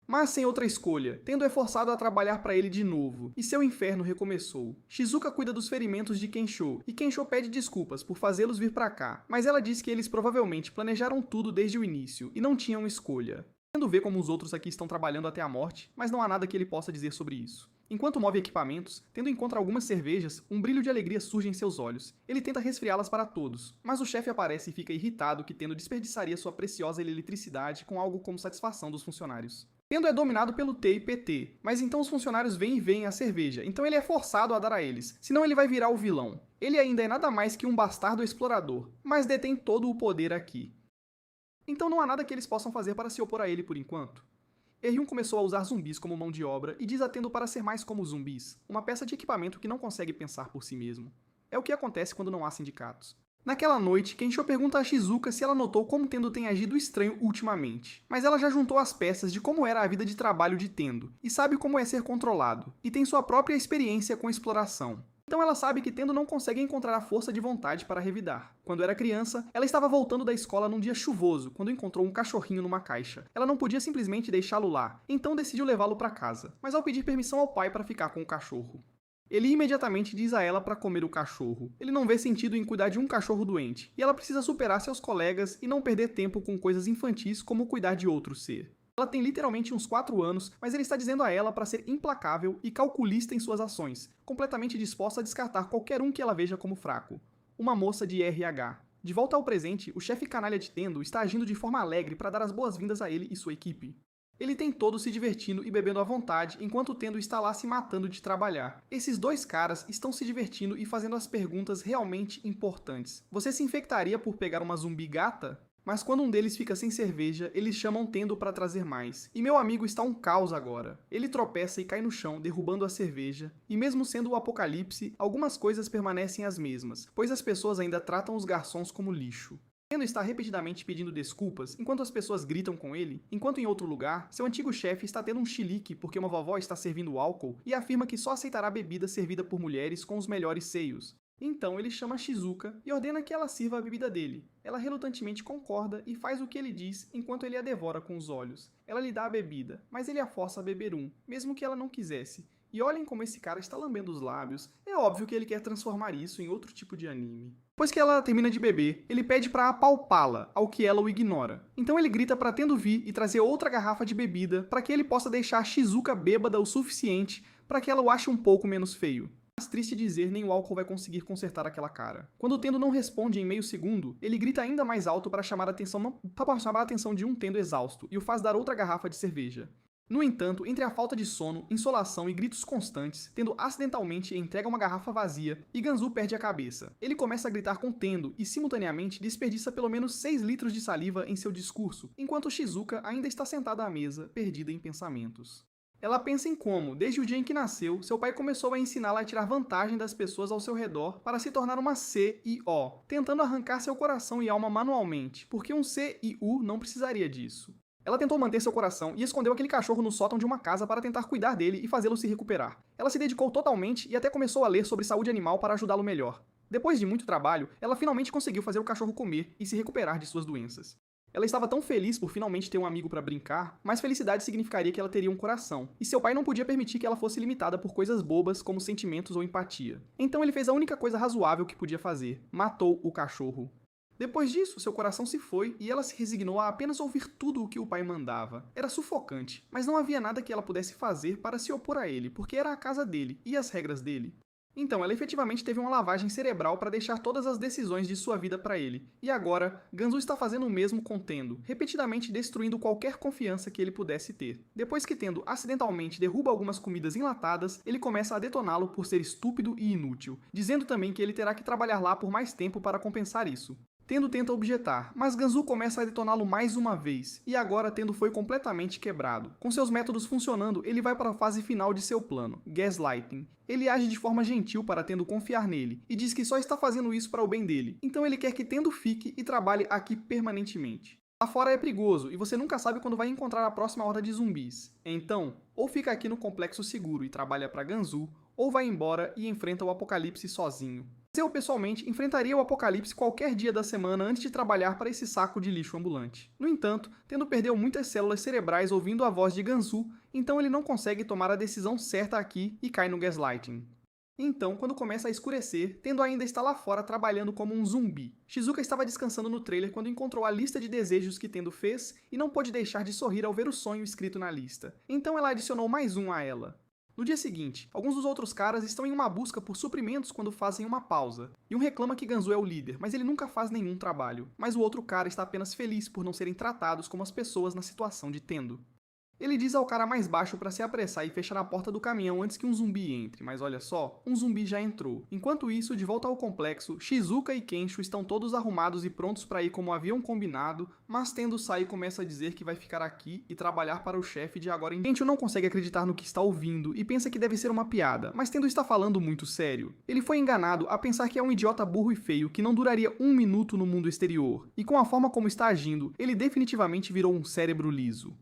Mas sem outra escolha, Tendo é forçado a trabalhar para ele de novo, e seu inferno recomeçou. Shizuka cuida dos ferimentos de Kenshio, e Kenshio pede desculpas por fazê-los vir para cá, mas ela diz que eles provavelmente planejaram tudo desde o início, e não tinham escolha. Tendo vê como os outros aqui estão trabalhando até a morte, mas não há nada que ele possa dizer sobre isso. Enquanto move equipamentos, Tendo encontra algumas cervejas, um brilho de alegria surge em seus olhos. Ele tenta resfriá-las para todos, mas o chefe aparece e fica irritado que Tendo desperdiçaria sua preciosa eletricidade com algo como satisfação dos funcionários. Tendo é dominado pelo T e PT, mas então os funcionários vêm e veem a cerveja, então ele é forçado a dar a eles, senão ele vai virar o vilão. Ele ainda é nada mais que um bastardo explorador, mas detém todo o poder aqui. Então não há nada que eles possam fazer para se opor a ele por enquanto. Eryun começou a usar zumbis como mão de obra e diz a Tendo para ser mais como os zumbis, uma peça de equipamento que não consegue pensar por si mesmo. É o que acontece quando não há sindicatos. Naquela noite, Kenshou pergunta a Shizuka se ela notou como Tendo tem agido estranho ultimamente, mas ela já juntou as peças de como era a vida de trabalho de Tendo, e sabe como é ser controlado, e tem sua própria experiência com exploração. Então ela sabe que Tendo não consegue encontrar a força de vontade para revidar. Quando era criança, ela estava voltando da escola num dia chuvoso, quando encontrou um cachorrinho numa caixa. Ela não podia simplesmente deixá-lo lá, então decidiu levá-lo para casa, mas ao pedir permissão ao pai para ficar com o cachorro. Ele imediatamente diz a ela para comer o cachorro. Ele não vê sentido em cuidar de um cachorro doente, e ela precisa superar seus colegas e não perder tempo com coisas infantis como cuidar de outro ser. Ela tem literalmente uns 4 anos, mas ele está dizendo a ela para ser implacável e calculista em suas ações, completamente disposta a descartar qualquer um que ela veja como fraco. Uma moça de RH. De volta ao presente, o chefe canalha de Tendo está agindo de forma alegre para dar as boas-vindas a ele e sua equipe. Ele tem todos se divertindo e bebendo à vontade, enquanto Tendo está lá se matando de trabalhar. Esses dois caras estão se divertindo e fazendo as perguntas realmente importantes. Você se infectaria por pegar uma zumbi gata? Mas quando um deles fica sem cerveja, eles chamam Tendo para trazer mais. E meu amigo está um caos agora. Ele tropeça e cai no chão, derrubando a cerveja. E mesmo sendo o apocalipse, algumas coisas permanecem as mesmas, pois as pessoas ainda tratam os garçons como lixo. Tendo está repetidamente pedindo desculpas enquanto as pessoas gritam com ele, enquanto em outro lugar, seu antigo chefe está tendo um chilique porque uma vovó está servindo álcool e afirma que só aceitará bebida servida por mulheres com os melhores seios. Então ele chama Shizuka e ordena que ela sirva a bebida dele. Ela relutantemente concorda e faz o que ele diz enquanto ele a devora com os olhos. Ela lhe dá a bebida, mas ele a força a beber mesmo que ela não quisesse. E olhem como esse cara está lambendo os lábios. É óbvio que ele quer transformar isso em outro tipo de anime. Depois que ela termina de beber, ele pede para apalpá-la, ao que ela o ignora. Então ele grita para Tendo vir e trazer outra garrafa de bebida para que ele possa deixar Shizuka bêbada o suficiente para que ela o ache um pouco menos feio. Mas triste dizer, nem o álcool vai conseguir consertar aquela cara. Quando o Tendo não responde em meio segundo, ele grita ainda mais alto para chamar a atenção de um Tendo exausto e o faz dar outra garrafa de cerveja. No entanto, entre a falta de sono, insolação e gritos constantes, Tendo acidentalmente entrega uma garrafa vazia e Ganzu perde a cabeça. Ele começa a gritar com Tendo e, simultaneamente, desperdiça pelo menos 6 litros de saliva em seu discurso, enquanto Shizuka ainda está sentada à mesa, perdida em pensamentos. Ela pensa em como, desde o dia em que nasceu, seu pai começou a ensiná-la a tirar vantagem das pessoas ao seu redor para se tornar uma CEO, tentando arrancar seu coração e alma manualmente, porque um CEO não precisaria disso. Ela tentou manter seu coração e escondeu aquele cachorro no sótão de uma casa para tentar cuidar dele e fazê-lo se recuperar. Ela se dedicou totalmente e até começou a ler sobre saúde animal para ajudá-lo melhor. Depois de muito trabalho, ela finalmente conseguiu fazer o cachorro comer e se recuperar de suas doenças. Ela estava tão feliz por finalmente ter um amigo para brincar, mas felicidade significaria que ela teria um coração, e seu pai não podia permitir que ela fosse limitada por coisas bobas como sentimentos ou empatia. Então ele fez a única coisa razoável que podia fazer: matou o cachorro. Depois disso, seu coração se foi e ela se resignou a apenas ouvir tudo o que o pai mandava. Era sufocante, mas não havia nada que ela pudesse fazer para se opor a ele, porque era a casa dele e as regras dele. Então, ela efetivamente teve uma lavagem cerebral para deixar todas as decisões de sua vida para ele. E agora, Ganzu está fazendo o mesmo com Tendo, repetidamente destruindo qualquer confiança que ele pudesse ter. Depois que Tendo acidentalmente derruba algumas comidas enlatadas, ele começa a detoná-lo por ser estúpido e inútil, dizendo também que ele terá que trabalhar lá por mais tempo para compensar isso. Tendo tenta objetar, mas Ganzu começa a detoná-lo mais uma vez, e agora Tendo foi completamente quebrado. Com seus métodos funcionando, ele vai para a fase final de seu plano, Gaslighting. Ele age de forma gentil para Tendo confiar nele, e diz que só está fazendo isso para o bem dele, então ele quer que Tendo fique e trabalhe aqui permanentemente. Lá fora é perigoso, e você nunca sabe quando vai encontrar a próxima horda de zumbis. Então, ou fica aqui no complexo seguro e trabalha para Ganzu, ou vai embora e enfrenta o apocalipse sozinho. Eu, pessoalmente, enfrentaria o apocalipse qualquer dia da semana antes de trabalhar para esse saco de lixo ambulante. No entanto, Tendo perdeu muitas células cerebrais ouvindo a voz de Ganzu, então ele não consegue tomar a decisão certa aqui e cai no gaslighting. Então, quando começa a escurecer, Tendo ainda está lá fora trabalhando como um zumbi. Shizuka estava descansando no trailer quando encontrou a lista de desejos que Tendo fez e não pôde deixar de sorrir ao ver o sonho escrito na lista. Então ela adicionou mais um a ela. No dia seguinte, alguns dos outros caras estão em uma busca por suprimentos quando fazem uma pausa, e um reclama que Ganzu é o líder, mas ele nunca faz nenhum trabalho. Mas o outro cara está apenas feliz por não serem tratados como as pessoas na situação de Tendo. Ele diz ao cara mais baixo para se apressar e fechar a porta do caminhão antes que um zumbi entre, mas olha só, um zumbi já entrou. Enquanto isso, de volta ao complexo, Shizuka e Kensho estão todos arrumados e prontos para ir como haviam combinado, mas Tendo sai e começa a dizer que vai ficar aqui e trabalhar para o chefe de agora em diante. Kensho não consegue acreditar no que está ouvindo e pensa que deve ser uma piada, mas Tendo está falando muito sério. Ele foi enganado a pensar que é um idiota burro e feio que não duraria um minuto no mundo exterior, e com a forma como está agindo, ele definitivamente virou um cérebro liso.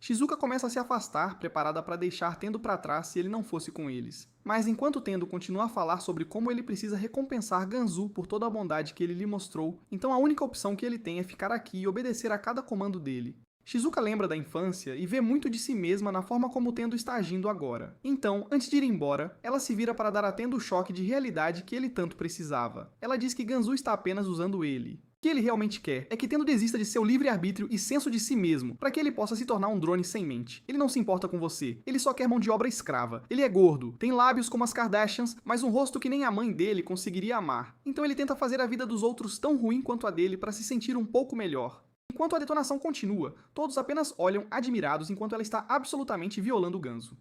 Shizuka começa a se afastar, preparada para deixar Tendo para trás se ele não fosse com eles. Mas enquanto Tendo continua a falar sobre como ele precisa recompensar Ganzu por toda a bondade que ele lhe mostrou, então a única opção que ele tem é ficar aqui e obedecer a cada comando dele. Shizuka lembra da infância e vê muito de si mesma na forma como Tendo está agindo agora. Então, antes de ir embora, ela se vira para dar a Tendo o choque de realidade que ele tanto precisava. Ela diz que Ganzu está apenas usando ele. O que ele realmente quer é que Tendo desista de seu livre-arbítrio e senso de si mesmo, para que ele possa se tornar um drone sem mente. Ele não se importa com você, ele só quer mão de obra escrava. Ele é gordo, tem lábios como as Kardashians, mas um rosto que nem a mãe dele conseguiria amar. Então ele tenta fazer a vida dos outros tão ruim quanto a dele para se sentir um pouco melhor. Enquanto a detonação continua, todos apenas olham admirados enquanto ela está absolutamente violando Ganzu.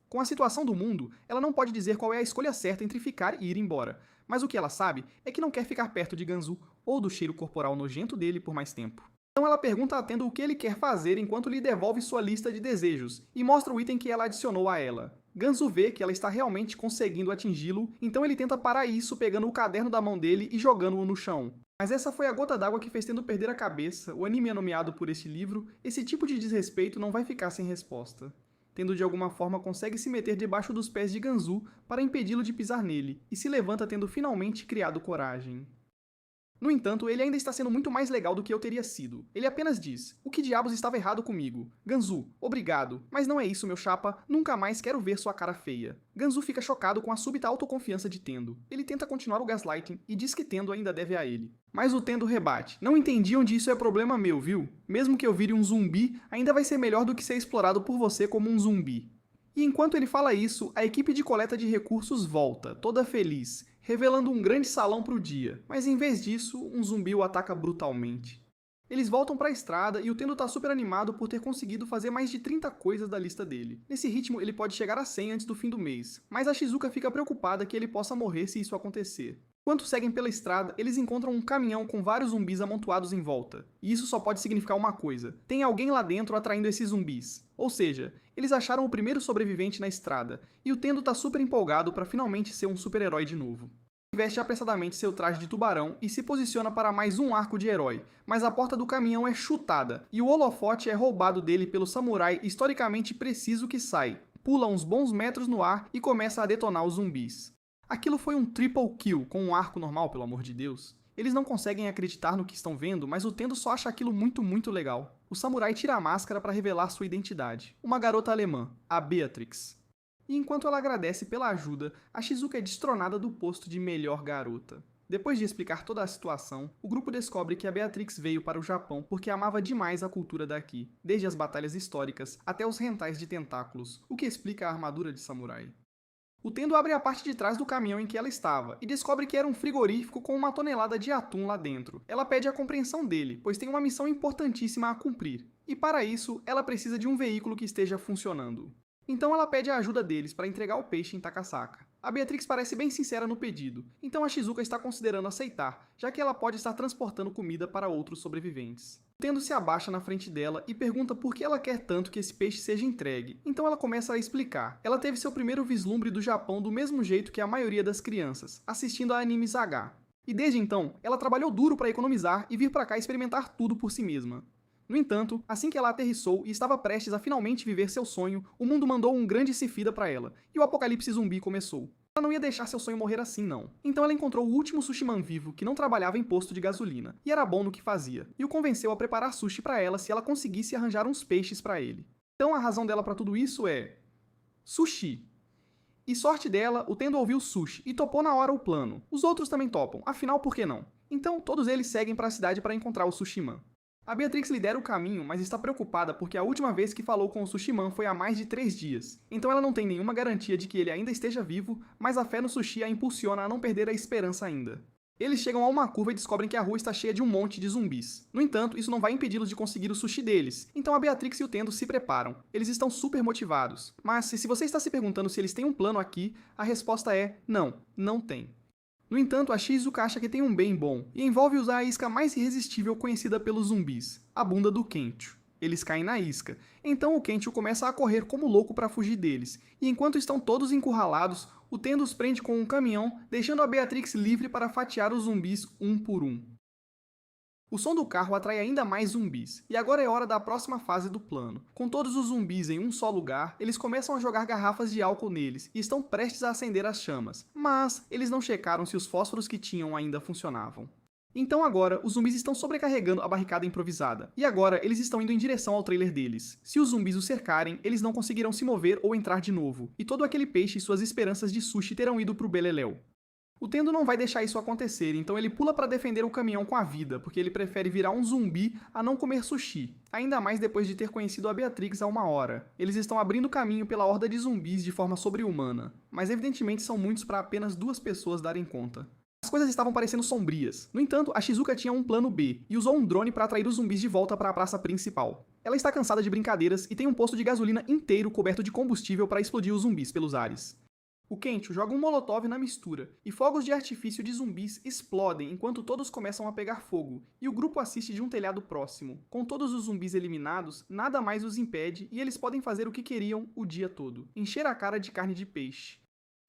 Com a situação do mundo, ela não pode dizer qual é a escolha certa entre ficar e ir embora, mas o que ela sabe é que não quer ficar perto de Ganzu ou do cheiro corporal nojento dele por mais tempo. Então ela pergunta a Tendo o que ele quer fazer enquanto lhe devolve sua lista de desejos e mostra o item que ela adicionou a ela. Ganzu vê que ela está realmente conseguindo atingi-lo, então ele tenta parar isso pegando o caderno da mão dele e jogando-o no chão. Mas essa foi a gota d'água que fez Tendo perder a cabeça. O anime é nomeado por este livro, esse tipo de desrespeito não vai ficar sem resposta. Tendo de alguma forma consegue se meter debaixo dos pés de Ganzu para impedi-lo de pisar nele, e se levanta tendo finalmente criado coragem. No entanto, ele ainda está sendo muito mais legal do que eu teria sido. Ele apenas diz: o que diabos estava errado comigo? Ganzu, obrigado. Mas não é isso, meu chapa, nunca mais quero ver sua cara feia. Ganzu fica chocado com a súbita autoconfiança de Tendo. Ele tenta continuar o gaslighting e diz que Tendo ainda deve a ele. Mas o Tendo rebate: não entendi onde isso é problema meu, viu? Mesmo que eu vire um zumbi, ainda vai ser melhor do que ser explorado por você como um zumbi. E enquanto ele fala isso, a equipe de coleta de recursos volta, toda feliz, revelando um grande salão para o dia, mas em vez disso, um zumbi o ataca brutalmente. Eles voltam para a estrada e o Tendo tá super animado por ter conseguido fazer mais de 30 coisas da lista dele. Nesse ritmo, ele pode chegar a 100 antes do fim do mês, mas a Shizuka fica preocupada que ele possa morrer se isso acontecer. Enquanto seguem pela estrada, eles encontram um caminhão com vários zumbis amontoados em volta. E isso só pode significar uma coisa: tem alguém lá dentro atraindo esses zumbis. Ou seja, eles acharam o primeiro sobrevivente na estrada, e o Tendo tá super empolgado para finalmente ser um super-herói de novo. Ele veste apressadamente seu traje de tubarão e se posiciona para mais um arco de herói, mas a porta do caminhão é chutada, e o holofote é roubado dele pelo samurai historicamente preciso que sai, pula uns bons metros no ar e começa a detonar os zumbis. Aquilo foi um triple kill com um arco normal, pelo amor de Deus. Eles não conseguem acreditar no que estão vendo, mas o Tendo só acha aquilo muito legal. O samurai tira a máscara para revelar sua identidade. Uma garota alemã, a Beatrix. E enquanto ela agradece pela ajuda, a Shizuka é destronada do posto de melhor garota. Depois de explicar toda a situação, o grupo descobre que a Beatrix veio para o Japão porque amava demais a cultura daqui, desde as batalhas históricas até os rentais de tentáculos, o que explica a armadura de samurai. O Tendo abre a parte de trás do caminhão em que ela estava e descobre que era um frigorífico com 1 tonelada de atum lá dentro. Ela pede a compreensão dele, pois tem uma missão importantíssima a cumprir, e para isso ela precisa de um veículo que esteja funcionando. Então ela pede a ajuda deles para entregar o peixe em Takasaka. A Beatrix parece bem sincera no pedido, então a Shizuka está considerando aceitar, já que ela pode estar transportando comida para outros sobreviventes. Tendo se abaixa na frente dela e pergunta por que ela quer tanto que esse peixe seja entregue. Então ela começa a explicar. Ela teve seu primeiro vislumbre do Japão do mesmo jeito que a maioria das crianças, assistindo a animes H. E desde então, ela trabalhou duro para economizar e vir para cá experimentar tudo por si mesma. No entanto, assim que ela aterrissou e estava prestes a finalmente viver seu sonho, o mundo mandou um grande sefida para ela, e o apocalipse zumbi começou. Ela não ia deixar seu sonho morrer assim, não. Então ela encontrou o último sushiman vivo que não trabalhava em posto de gasolina, e era bom no que fazia, e o convenceu a preparar sushi para ela se ela conseguisse arranjar uns peixes para ele. Então a razão dela para tudo isso é... sushi. E sorte dela, o Tendo ouviu sushi e topou na hora o plano. Os outros também topam, afinal por que não? Então todos eles seguem para a cidade para encontrar o sushiman. A Beatrix lidera o caminho, mas está preocupada porque a última vez que falou com o sushiman foi há mais de 3 dias. Então ela não tem nenhuma garantia de que ele ainda esteja vivo, mas a fé no sushi a impulsiona a não perder a esperança ainda. Eles chegam a uma curva e descobrem que a rua está cheia de um monte de zumbis. No entanto, isso não vai impedi-los de conseguir o sushi deles. Então a Beatrix e o Tendo se preparam. Eles estão super motivados. Mas se você está se perguntando se eles têm um plano aqui, a resposta é não, não tem. No entanto, a Shizuka acha que tem um bem bom, e envolve usar a isca mais irresistível conhecida pelos zumbis, a bunda do Kencho. Eles caem na isca, então o Kencho começa a correr como louco para fugir deles, e enquanto estão todos encurralados, o Tendo os prende com um caminhão, deixando a Beatrix livre para fatiar os zumbis um por um. O som do carro atrai ainda mais zumbis, e agora é hora da próxima fase do plano. Com todos os zumbis em um só lugar, eles começam a jogar garrafas de álcool neles e estão prestes a acender as chamas, mas eles não checaram se os fósforos que tinham ainda funcionavam. Então agora, os zumbis estão sobrecarregando a barricada improvisada, e agora eles estão indo em direção ao trailer deles. Se os zumbis os cercarem, eles não conseguirão se mover ou entrar de novo, e todo aquele peixe e suas esperanças de sushi terão ido pro beleléu. O Tendo não vai deixar isso acontecer, então ele pula para defender o caminhão com a vida, porque ele prefere virar um zumbi a não comer sushi, ainda mais depois de ter conhecido a Beatrix há uma hora. Eles estão abrindo caminho pela horda de zumbis de forma sobre-humana, mas evidentemente são muitos para apenas 2 pessoas darem conta. As coisas estavam parecendo sombrias. No entanto, a Shizuka tinha um plano B, e usou um drone para atrair os zumbis de volta para a praça principal. Ela está cansada de brincadeiras e tem um posto de gasolina inteiro coberto de combustível para explodir os zumbis pelos ares. O Kencho joga um molotov na mistura, e fogos de artifício de zumbis explodem enquanto todos começam a pegar fogo, e o grupo assiste de um telhado próximo. Com todos os zumbis eliminados, nada mais os impede e eles podem fazer o que queriam o dia todo: encher a cara de carne de peixe.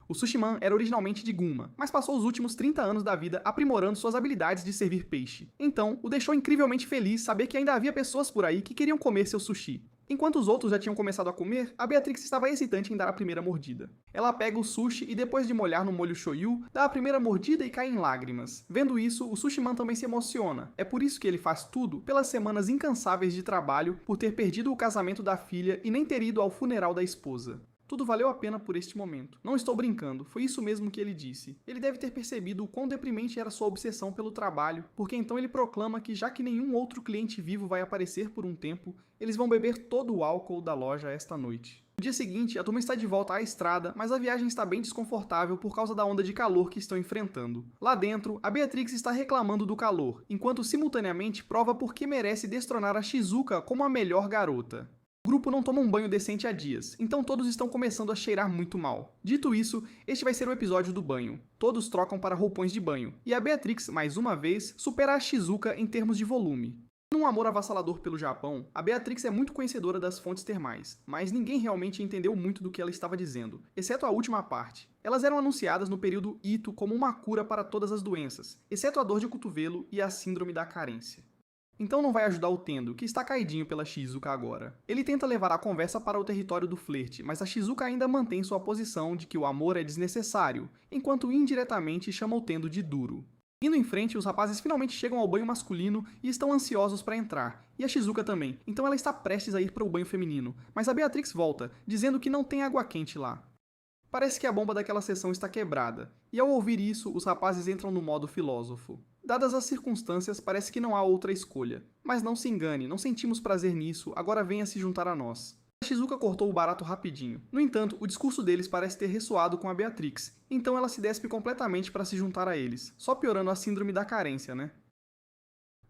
O Sushiman era originalmente de Gunma, mas passou os últimos 30 anos da vida aprimorando suas habilidades de servir peixe. Então, o deixou incrivelmente feliz saber que ainda havia pessoas por aí que queriam comer seu sushi. Enquanto os outros já tinham começado a comer, a Beatrix estava hesitante em dar a primeira mordida. Ela pega o sushi e depois de molhar no molho shoyu, dá a primeira mordida e cai em lágrimas. Vendo isso, o Sushiman também se emociona. É por isso que ele faz tudo pelas semanas incansáveis de trabalho, por ter perdido o casamento da filha e nem ter ido ao funeral da esposa. Tudo valeu a pena por este momento. Não estou brincando, foi isso mesmo que ele disse. Ele deve ter percebido o quão deprimente era sua obsessão pelo trabalho, porque então ele proclama que já que nenhum outro cliente vivo vai aparecer por um tempo, eles vão beber todo o álcool da loja esta noite. No dia seguinte, a turma está de volta à estrada, mas a viagem está bem desconfortável por causa da onda de calor que estão enfrentando. Lá dentro, a Beatrix está reclamando do calor, enquanto simultaneamente prova por que merece destronar a Shizuka como a melhor garota. O grupo não toma um banho decente há dias, então todos estão começando a cheirar muito mal. Dito isso, este vai ser o episódio do banho. Todos trocam para roupões de banho, e a Beatrix, mais uma vez, supera a Shizuka em termos de volume. Num amor avassalador pelo Japão, a Beatrix é muito conhecedora das fontes termais, mas ninguém realmente entendeu muito do que ela estava dizendo, exceto a última parte. Elas eram anunciadas no período Ito como uma cura para todas as doenças, exceto a dor de cotovelo e a síndrome da carência. Então não vai ajudar o Tendo, que está caidinho pela Shizuka agora. Ele tenta levar a conversa para o território do flerte, mas a Shizuka ainda mantém sua posição de que o amor é desnecessário, enquanto indiretamente chama o Tendo de duro. Indo em frente, os rapazes finalmente chegam ao banho masculino e estão ansiosos para entrar, e a Shizuka também, então ela está prestes a ir para o banho feminino, mas a Beatrix volta, dizendo que não tem água quente lá. Parece que a bomba daquela sessão está quebrada, e ao ouvir isso, os rapazes entram no modo filósofo. Dadas as circunstâncias, parece que não há outra escolha. Mas não se engane, não sentimos prazer nisso, agora venha se juntar a nós. A Shizuka cortou o barato rapidinho. No entanto, o discurso deles parece ter ressoado com a Beatrix, então ela se despe completamente para se juntar a eles, só piorando a síndrome da carência, né?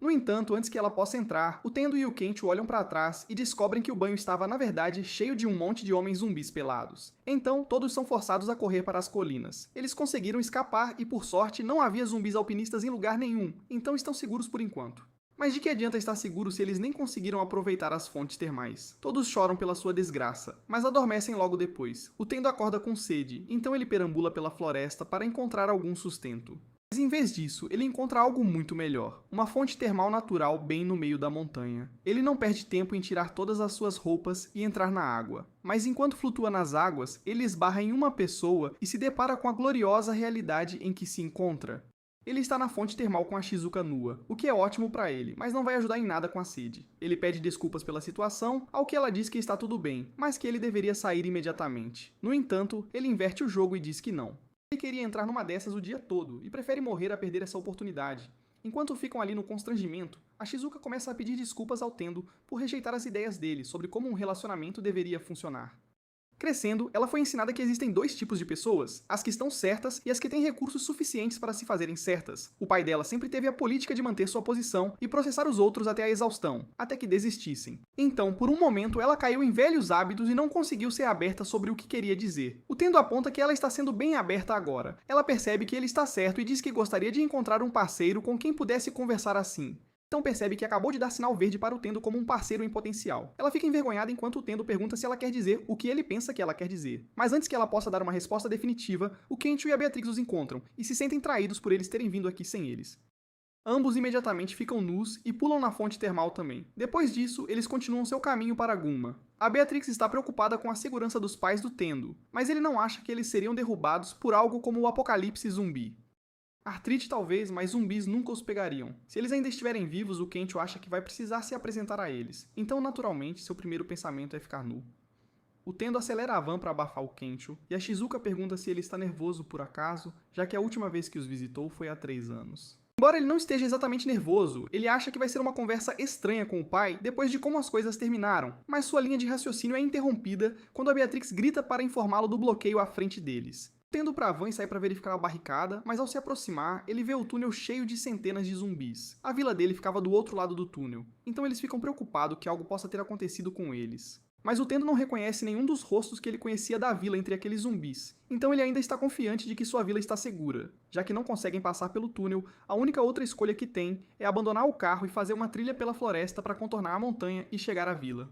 No entanto, antes que ela possa entrar, o Tendo e o Kencho olham para trás e descobrem que o banho estava, na verdade, cheio de um monte de homens zumbis pelados. Então, todos são forçados a correr para as colinas. Eles conseguiram escapar e, por sorte, não havia zumbis alpinistas em lugar nenhum, então estão seguros por enquanto. Mas de que adianta estar seguro se eles nem conseguiram aproveitar as fontes termais? Todos choram pela sua desgraça, mas adormecem logo depois. O Tendo acorda com sede, então ele perambula pela floresta para encontrar algum sustento. Mas em vez disso, ele encontra algo muito melhor, uma fonte termal natural bem no meio da montanha. Ele não perde tempo em tirar todas as suas roupas e entrar na água, mas enquanto flutua nas águas, ele esbarra em uma pessoa e se depara com a gloriosa realidade em que se encontra. Ele está na fonte termal com a Shizuka nua, o que é ótimo para ele, mas não vai ajudar em nada com a sede. Ele pede desculpas pela situação, ao que ela diz que está tudo bem, mas que ele deveria sair imediatamente. No entanto, ele inverte o jogo e diz que não. Ele queria entrar numa dessas o dia todo, e prefere morrer a perder essa oportunidade. Enquanto ficam ali no constrangimento, a Shizuka começa a pedir desculpas ao Tendo por rejeitar as ideias dele sobre como um relacionamento deveria funcionar. Crescendo, ela foi ensinada que existem dois tipos de pessoas, as que estão certas e as que têm recursos suficientes para se fazerem certas. O pai dela sempre teve a política de manter sua posição e processar os outros até a exaustão, até que desistissem. Então, por um momento, ela caiu em velhos hábitos e não conseguiu ser aberta sobre o que queria dizer. O Tendo aponta que ela está sendo bem aberta agora. Ela percebe que ele está certo e diz que gostaria de encontrar um parceiro com quem pudesse conversar assim. Então percebe que acabou de dar sinal verde para o Tendo como um parceiro em potencial. Ela fica envergonhada enquanto o Tendo pergunta se ela quer dizer o que ele pensa que ela quer dizer. Mas antes que ela possa dar uma resposta definitiva, o Kencho e a Beatrix os encontram, e se sentem traídos por eles terem vindo aqui sem eles. Ambos imediatamente ficam nus e pulam na fonte termal também. Depois disso, eles continuam seu caminho para Gunma. A Beatrix está preocupada com a segurança dos pais do Tendo, mas ele não acha que eles seriam derrubados por algo como o apocalipse zumbi. Artrite talvez, mas zumbis nunca os pegariam. Se eles ainda estiverem vivos, o Kencho acha que vai precisar se apresentar a eles. Então, naturalmente, seu primeiro pensamento é ficar nu. O Tendo acelera a van para abafar o Kencho, e a Shizuka pergunta se ele está nervoso por acaso, já que a última vez que os visitou foi há 3 anos. Embora ele não esteja exatamente nervoso, ele acha que vai ser uma conversa estranha com o pai depois de como as coisas terminaram, mas sua linha de raciocínio é interrompida quando a Beatrix grita para informá-lo do bloqueio à frente deles. Tendo pra van e sai para verificar a barricada, mas ao se aproximar, ele vê o túnel cheio de centenas de zumbis. A vila dele ficava do outro lado do túnel, então eles ficam preocupados que algo possa ter acontecido com eles. Mas o Tendo não reconhece nenhum dos rostos que ele conhecia da vila entre aqueles zumbis, então ele ainda está confiante de que sua vila está segura. Já que não conseguem passar pelo túnel, a única outra escolha que tem é abandonar o carro e fazer uma trilha pela floresta para contornar a montanha e chegar à vila.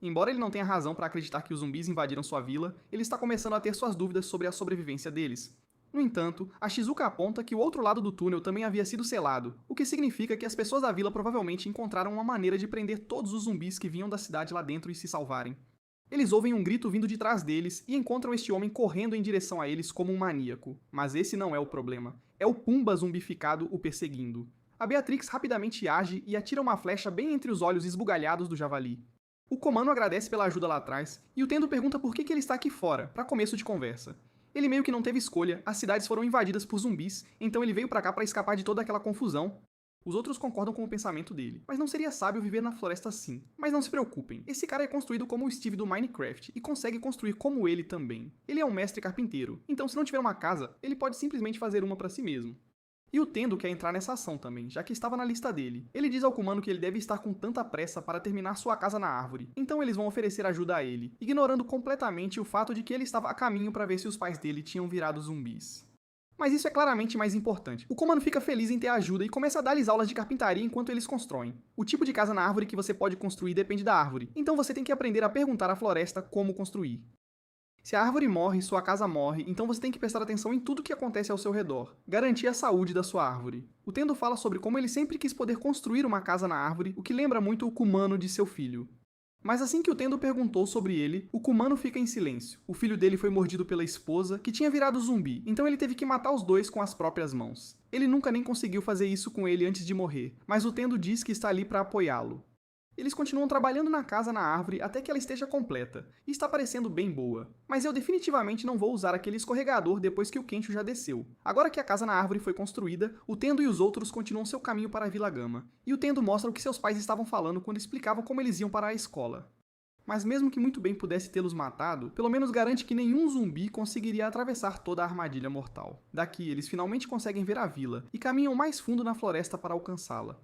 Embora ele não tenha razão para acreditar que os zumbis invadiram sua vila, ele está começando a ter suas dúvidas sobre a sobrevivência deles. No entanto, a Shizuka aponta que o outro lado do túnel também havia sido selado, o que significa que as pessoas da vila provavelmente encontraram uma maneira de prender todos os zumbis que vinham da cidade lá dentro e se salvarem. Eles ouvem um grito vindo de trás deles e encontram este homem correndo em direção a eles como um maníaco. Mas esse não é o problema. É o Pumba zumbificado o perseguindo. A Beatrix rapidamente age e atira uma flecha bem entre os olhos esbugalhados do javali. O Komano agradece pela ajuda lá atrás, e o Tendo pergunta por que ele está aqui fora, para começo de conversa. Ele meio que não teve escolha, as cidades foram invadidas por zumbis, então ele veio pra cá para escapar de toda aquela confusão. Os outros concordam com o pensamento dele, mas não seria sábio viver na floresta assim. Mas não se preocupem, esse cara é construído como o Steve do Minecraft, e consegue construir como ele também. Ele é um mestre carpinteiro, então se não tiver uma casa, ele pode simplesmente fazer uma para si mesmo. E o Tendo quer entrar nessa ação também, já que estava na lista dele. Ele diz ao Kumano que ele deve estar com tanta pressa para terminar sua casa na árvore, então eles vão oferecer ajuda a ele, ignorando completamente o fato de que ele estava a caminho para ver se os pais dele tinham virado zumbis. Mas isso é claramente mais importante. O Kumano fica feliz em ter ajuda e começa a dar-lhes aulas de carpintaria enquanto eles constroem. O tipo de casa na árvore que você pode construir depende da árvore, então você tem que aprender a perguntar à floresta como construir. Se a árvore morre, sua casa morre, então você tem que prestar atenção em tudo que acontece ao seu redor. Garantir a saúde da sua árvore. O Tendo fala sobre como ele sempre quis poder construir uma casa na árvore, o que lembra muito o Kumano de seu filho. Mas assim que o Tendo perguntou sobre ele, o Kumano fica em silêncio. O filho dele foi mordido pela esposa, que tinha virado zumbi, então ele teve que matar os dois com as próprias mãos. Ele nunca nem conseguiu fazer isso com ele antes de morrer, mas o Tendo diz que está ali para apoiá-lo. Eles continuam trabalhando na casa na árvore até que ela esteja completa, e está parecendo bem boa. Mas eu definitivamente não vou usar aquele escorregador depois que o Kencho já desceu. Agora que a casa na árvore foi construída, o Tendo e os outros continuam seu caminho para a Vila Gama, e o Tendo mostra o que seus pais estavam falando quando explicavam como eles iam para a escola. Mas mesmo que muito bem pudesse tê-los matado, pelo menos garante que nenhum zumbi conseguiria atravessar toda a armadilha mortal. Daqui, eles finalmente conseguem ver a vila, e caminham mais fundo na floresta para alcançá-la.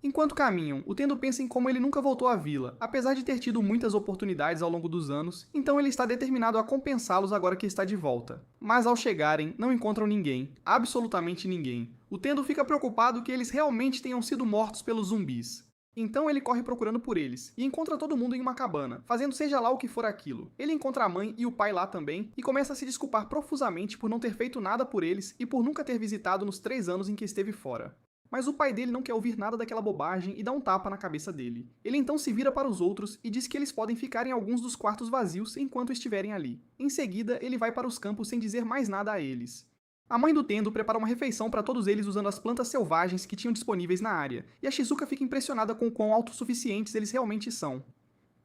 Enquanto caminham, o Tendo pensa em como ele nunca voltou à vila, apesar de ter tido muitas oportunidades ao longo dos anos, então ele está determinado a compensá-los agora que está de volta. Mas ao chegarem, não encontram ninguém, absolutamente ninguém. O Tendo fica preocupado que eles realmente tenham sido mortos pelos zumbis. Então ele corre procurando por eles, e encontra todo mundo em uma cabana, fazendo seja lá o que for aquilo. Ele encontra a mãe e o pai lá também, e começa a se desculpar profusamente por não ter feito nada por eles e por nunca ter visitado nos 3 anos em que esteve fora. Mas o pai dele não quer ouvir nada daquela bobagem e dá um tapa na cabeça dele. Ele então se vira para os outros e diz que eles podem ficar em alguns dos quartos vazios enquanto estiverem ali. Em seguida, ele vai para os campos sem dizer mais nada a eles. A mãe do Tendo prepara uma refeição para todos eles usando as plantas selvagens que tinham disponíveis na área, e a Shizuka fica impressionada com o quão autossuficientes eles realmente são.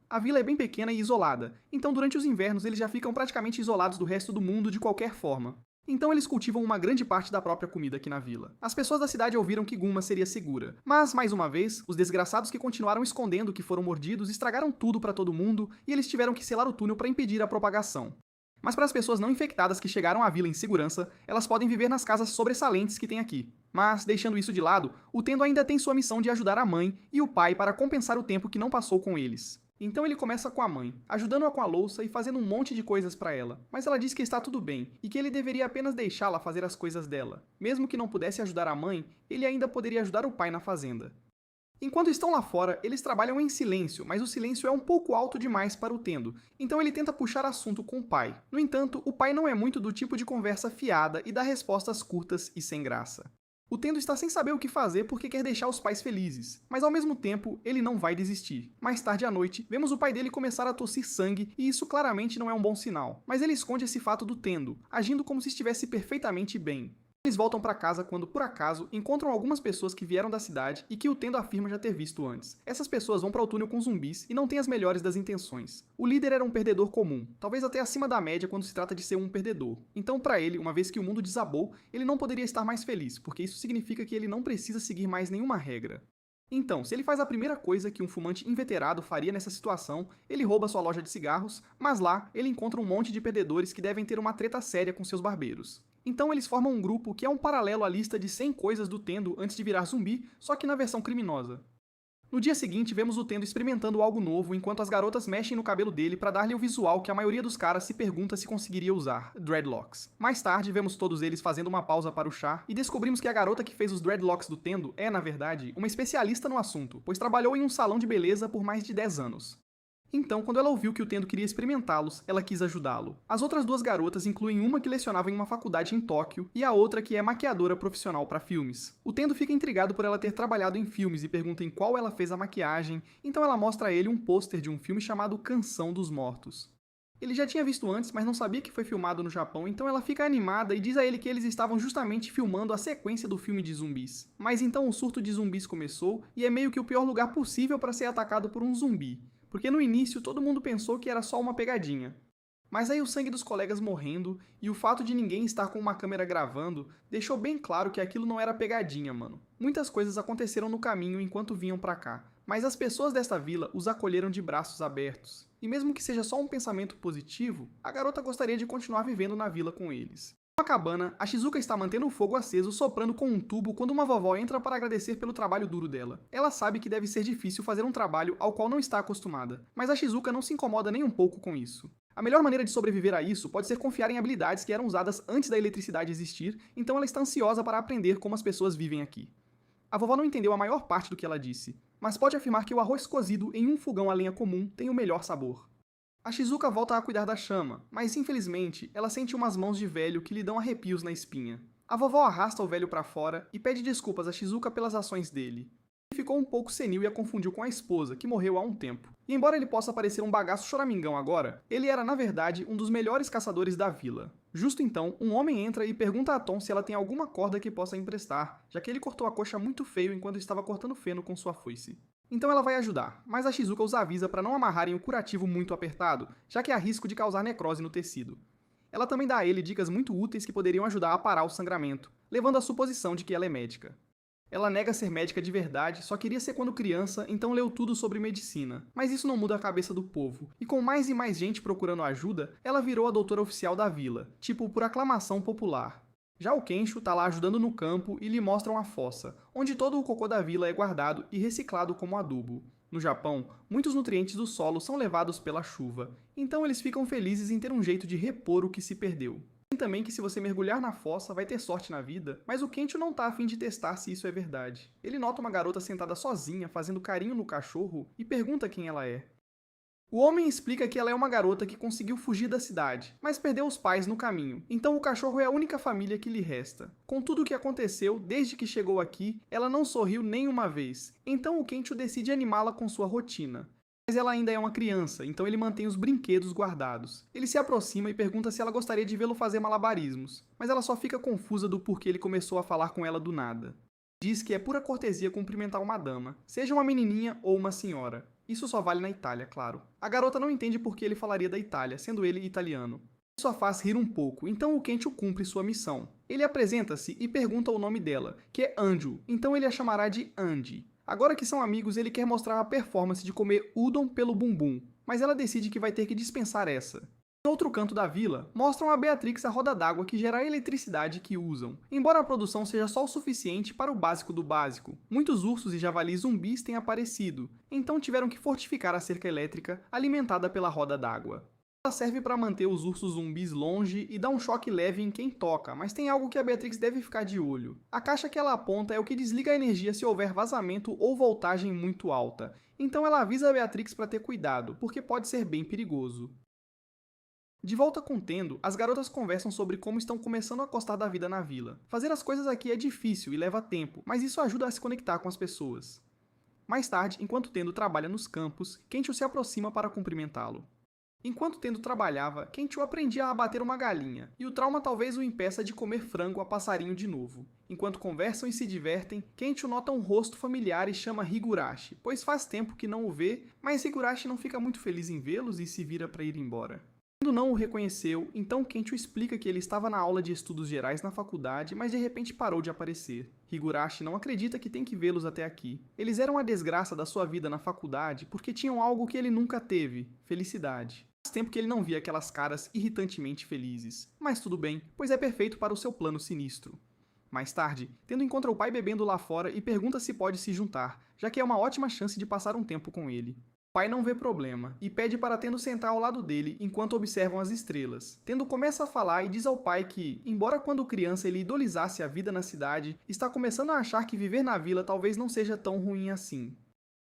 A vila é bem pequena e isolada, então durante os invernos eles já ficam praticamente isolados do resto do mundo de qualquer forma. Então eles cultivam uma grande parte da própria comida aqui na vila. As pessoas da cidade ouviram que Gunma seria segura, mas, mais uma vez, os desgraçados que continuaram escondendo que foram mordidos estragaram tudo para todo mundo e eles tiveram que selar o túnel para impedir a propagação. Mas para as pessoas não infectadas que chegaram à vila em segurança, elas podem viver nas casas sobressalentes que tem aqui. Mas, deixando isso de lado, o Tendo ainda tem sua missão de ajudar a mãe e o pai para compensar o tempo que não passou com eles. Então ele começa com a mãe, ajudando-a com a louça e fazendo um monte de coisas para ela. Mas ela diz que está tudo bem e que ele deveria apenas deixá-la fazer as coisas dela. Mesmo que não pudesse ajudar a mãe, ele ainda poderia ajudar o pai na fazenda. Enquanto estão lá fora, eles trabalham em silêncio, mas o silêncio é um pouco alto demais para o Tendo, então ele tenta puxar assunto com o pai. No entanto, o pai não é muito do tipo de conversa fiada e dá respostas curtas e sem graça. O Tendo está sem saber o que fazer porque quer deixar os pais felizes, mas ao mesmo tempo, ele não vai desistir. Mais tarde à noite, vemos o pai dele começar a tossir sangue e isso claramente não é um bom sinal, mas ele esconde esse fato do Tendo, agindo como se estivesse perfeitamente bem. Eles voltam para casa quando, por acaso, encontram algumas pessoas que vieram da cidade e que o Tendo afirma já ter visto antes. Essas pessoas vão para o túnel com zumbis e não têm as melhores das intenções. O líder era um perdedor comum, talvez até acima da média quando se trata de ser um perdedor. Então, para ele, uma vez que o mundo desabou, ele não poderia estar mais feliz, porque isso significa que ele não precisa seguir mais nenhuma regra. Então, se ele faz a primeira coisa que um fumante inveterado faria nessa situação, ele rouba sua loja de cigarros, mas lá ele encontra um monte de perdedores que devem ter uma treta séria com seus barbeiros. Então eles formam um grupo que é um paralelo à lista de 100 coisas do Tendo antes de virar zumbi, só que na versão criminosa. No dia seguinte, vemos o Tendo experimentando algo novo enquanto as garotas mexem no cabelo dele para dar-lhe o visual que a maioria dos caras se pergunta se conseguiria usar, dreadlocks. Mais tarde, vemos todos eles fazendo uma pausa para o chá e descobrimos que a garota que fez os dreadlocks do Tendo é, na verdade, uma especialista no assunto, pois trabalhou em um salão de beleza por mais de 10 anos. Então, quando ela ouviu que o Tendo queria experimentá-los, ela quis ajudá-lo. As outras duas garotas incluem uma que lecionava em uma faculdade em Tóquio e a outra que é maquiadora profissional para filmes. O Tendo fica intrigado por ela ter trabalhado em filmes e pergunta em qual ela fez a maquiagem, então ela mostra a ele um pôster de um filme chamado Canção dos Mortos. Ele já tinha visto antes, mas não sabia que foi filmado no Japão, então ela fica animada e diz a ele que eles estavam justamente filmando a sequência do filme de zumbis. Mas então o surto de zumbis começou e é meio que o pior lugar possível para ser atacado por um zumbi. Porque no início todo mundo pensou que era só uma pegadinha. Mas aí o sangue dos colegas morrendo e o fato de ninguém estar com uma câmera gravando deixou bem claro que aquilo não era pegadinha, mano. Muitas coisas aconteceram no caminho enquanto vinham pra cá, mas as pessoas desta vila os acolheram de braços abertos. E mesmo que seja só um pensamento positivo, a garota gostaria de continuar vivendo na vila com eles. Na cabana, a Shizuka está mantendo o fogo aceso soprando com um tubo quando uma vovó entra para agradecer pelo trabalho duro dela. Ela sabe que deve ser difícil fazer um trabalho ao qual não está acostumada, mas a Shizuka não se incomoda nem um pouco com isso. A melhor maneira de sobreviver a isso pode ser confiar em habilidades que eram usadas antes da eletricidade existir, então ela está ansiosa para aprender como as pessoas vivem aqui. A vovó não entendeu a maior parte do que ela disse, mas pode afirmar que o arroz cozido em um fogão a lenha comum tem o melhor sabor. A Shizuka volta a cuidar da chama, mas infelizmente ela sente umas mãos de velho que lhe dão arrepios na espinha. A vovó arrasta o velho para fora e pede desculpas a Shizuka pelas ações dele. Ele ficou um pouco senil e a confundiu com a esposa, que morreu há um tempo. E embora ele possa parecer um bagaço choramingão agora, ele era na verdade um dos melhores caçadores da vila. Justo então, um homem entra e pergunta a Tom se ela tem alguma corda que possa emprestar, já que ele cortou a coxa muito feio enquanto estava cortando feno com sua foice. Então ela vai ajudar, mas a Shizuka os avisa para não amarrarem o curativo muito apertado, já que há risco de causar necrose no tecido. Ela também dá a ele dicas muito úteis que poderiam ajudar a parar o sangramento, levando à suposição de que ela é médica. Ela nega ser médica de verdade, só queria ser quando criança, então leu tudo sobre medicina. Mas isso não muda a cabeça do povo, e com mais e mais gente procurando ajuda, ela virou a doutora oficial da vila, tipo por aclamação popular. Já o Kensho tá lá ajudando no campo e lhe mostram a fossa, onde todo o cocô da vila é guardado e reciclado como adubo. No Japão, muitos nutrientes do solo são levados pela chuva, então eles ficam felizes em ter um jeito de repor o que se perdeu. Tem também que se você mergulhar na fossa vai ter sorte na vida, mas o Kensho não tá a fim de testar se isso é verdade. Ele nota uma garota sentada sozinha fazendo carinho no cachorro e pergunta quem ela é. O homem explica que ela é uma garota que conseguiu fugir da cidade, mas perdeu os pais no caminho, então o cachorro é a única família que lhe resta. Com tudo o que aconteceu, desde que chegou aqui, ela não sorriu nem uma vez, então o Kensho decide animá-la com sua rotina. Mas ela ainda é uma criança, então ele mantém os brinquedos guardados. Ele se aproxima e pergunta se ela gostaria de vê-lo fazer malabarismos, mas ela só fica confusa do porquê ele começou a falar com ela do nada. Diz que é pura cortesia cumprimentar uma dama, seja uma menininha ou uma senhora. Isso só vale na Itália, claro. A garota não entende por que ele falaria da Itália, sendo ele italiano. Isso a faz rir um pouco, então o Kencho cumpre sua missão. Ele apresenta-se e pergunta o nome dela, que é Anju, então ele a chamará de Andy. Agora que são amigos, ele quer mostrar a performance de comer udon pelo bumbum, mas ela decide que vai ter que dispensar essa. No outro canto da vila, mostram a Beatrix a roda d'água que gera a eletricidade que usam, embora a produção seja só o suficiente para o básico do básico. Muitos ursos e javalis zumbis têm aparecido, então tiveram que fortificar a cerca elétrica alimentada pela roda d'água. Ela serve para manter os ursos zumbis longe e dá um choque leve em quem toca, mas tem algo que a Beatrix deve ficar de olho. A caixa que ela aponta é o que desliga a energia se houver vazamento ou voltagem muito alta, então ela avisa a Beatrix para ter cuidado, porque pode ser bem perigoso. De volta com Tendo, as garotas conversam sobre como estão começando a gostar da vida na vila. Fazer as coisas aqui é difícil e leva tempo, mas isso ajuda a se conectar com as pessoas. Mais tarde, enquanto Tendo trabalha nos campos, Kencho se aproxima para cumprimentá-lo. Enquanto Tendo trabalhava, Kencho aprendia a abater uma galinha, e o trauma talvez o impeça de comer frango a passarinho de novo. Enquanto conversam e se divertem, Kencho nota um rosto familiar e chama Higurashi, pois faz tempo que não o vê, mas Higurashi não fica muito feliz em vê-los e se vira para ir embora. Quando não o reconheceu, então Kencho explica que ele estava na aula de estudos gerais na faculdade, mas de repente parou de aparecer. Higurashi não acredita que tem que vê-los até aqui. Eles eram a desgraça da sua vida na faculdade porque tinham algo que ele nunca teve: felicidade. Faz tempo que ele não via aquelas caras irritantemente felizes. Mas tudo bem, pois é perfeito para o seu plano sinistro. Mais tarde, Tendo encontra o pai bebendo lá fora e pergunta se pode se juntar, já que é uma ótima chance de passar um tempo com ele. O pai não vê problema, e pede para Tendo sentar ao lado dele enquanto observam as estrelas. Tendo começa a falar e diz ao pai que, embora quando criança ele idolizasse a vida na cidade, está começando a achar que viver na vila talvez não seja tão ruim assim.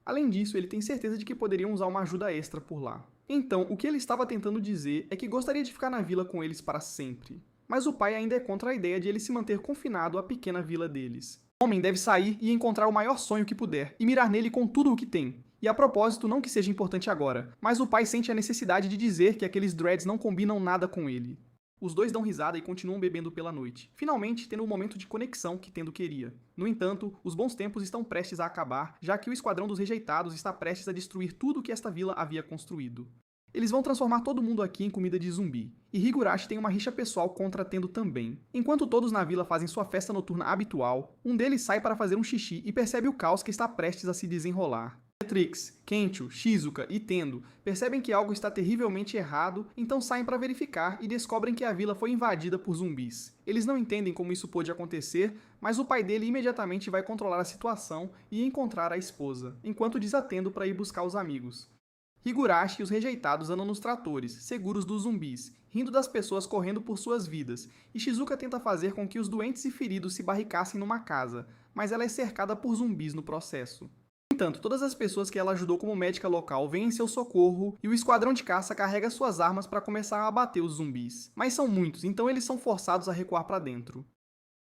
Além disso, ele tem certeza de que poderiam usar uma ajuda extra por lá. Então, o que ele estava tentando dizer é que gostaria de ficar na vila com eles para sempre. Mas o pai ainda é contra a ideia de ele se manter confinado à pequena vila deles. O homem deve sair e encontrar o maior sonho que puder, e mirar nele com tudo o que tem. E a propósito, não que seja importante agora, mas o pai sente a necessidade de dizer que aqueles dreads não combinam nada com ele. Os dois dão risada e continuam bebendo pela noite, finalmente tendo um momento de conexão que Tendo queria. No entanto, os bons tempos estão prestes a acabar, já que o Esquadrão dos Rejeitados está prestes a destruir tudo o que esta vila havia construído. Eles vão transformar todo mundo aqui em comida de zumbi, e Higurashi tem uma rixa pessoal contra Tendo também. Enquanto todos na vila fazem sua festa noturna habitual, um deles sai para fazer um xixi e percebe o caos que está prestes a se desenrolar. Beatrix, Kencho, Shizuka e Tendo percebem que algo está terrivelmente errado, então saem para verificar e descobrem que a vila foi invadida por zumbis. Eles não entendem como isso pôde acontecer, mas o pai dele imediatamente vai controlar a situação e encontrar a esposa, enquanto diz a Tendo para ir buscar os amigos. Higurashi e os rejeitados andam nos tratores, seguros dos zumbis, rindo das pessoas correndo por suas vidas, e Shizuka tenta fazer com que os doentes e feridos se barricassem numa casa, mas ela é cercada por zumbis no processo. No entanto, todas as pessoas que ela ajudou como médica local vêm em seu socorro e o esquadrão de caça carrega suas armas para começar a abater os zumbis. Mas são muitos, então eles são forçados a recuar para dentro.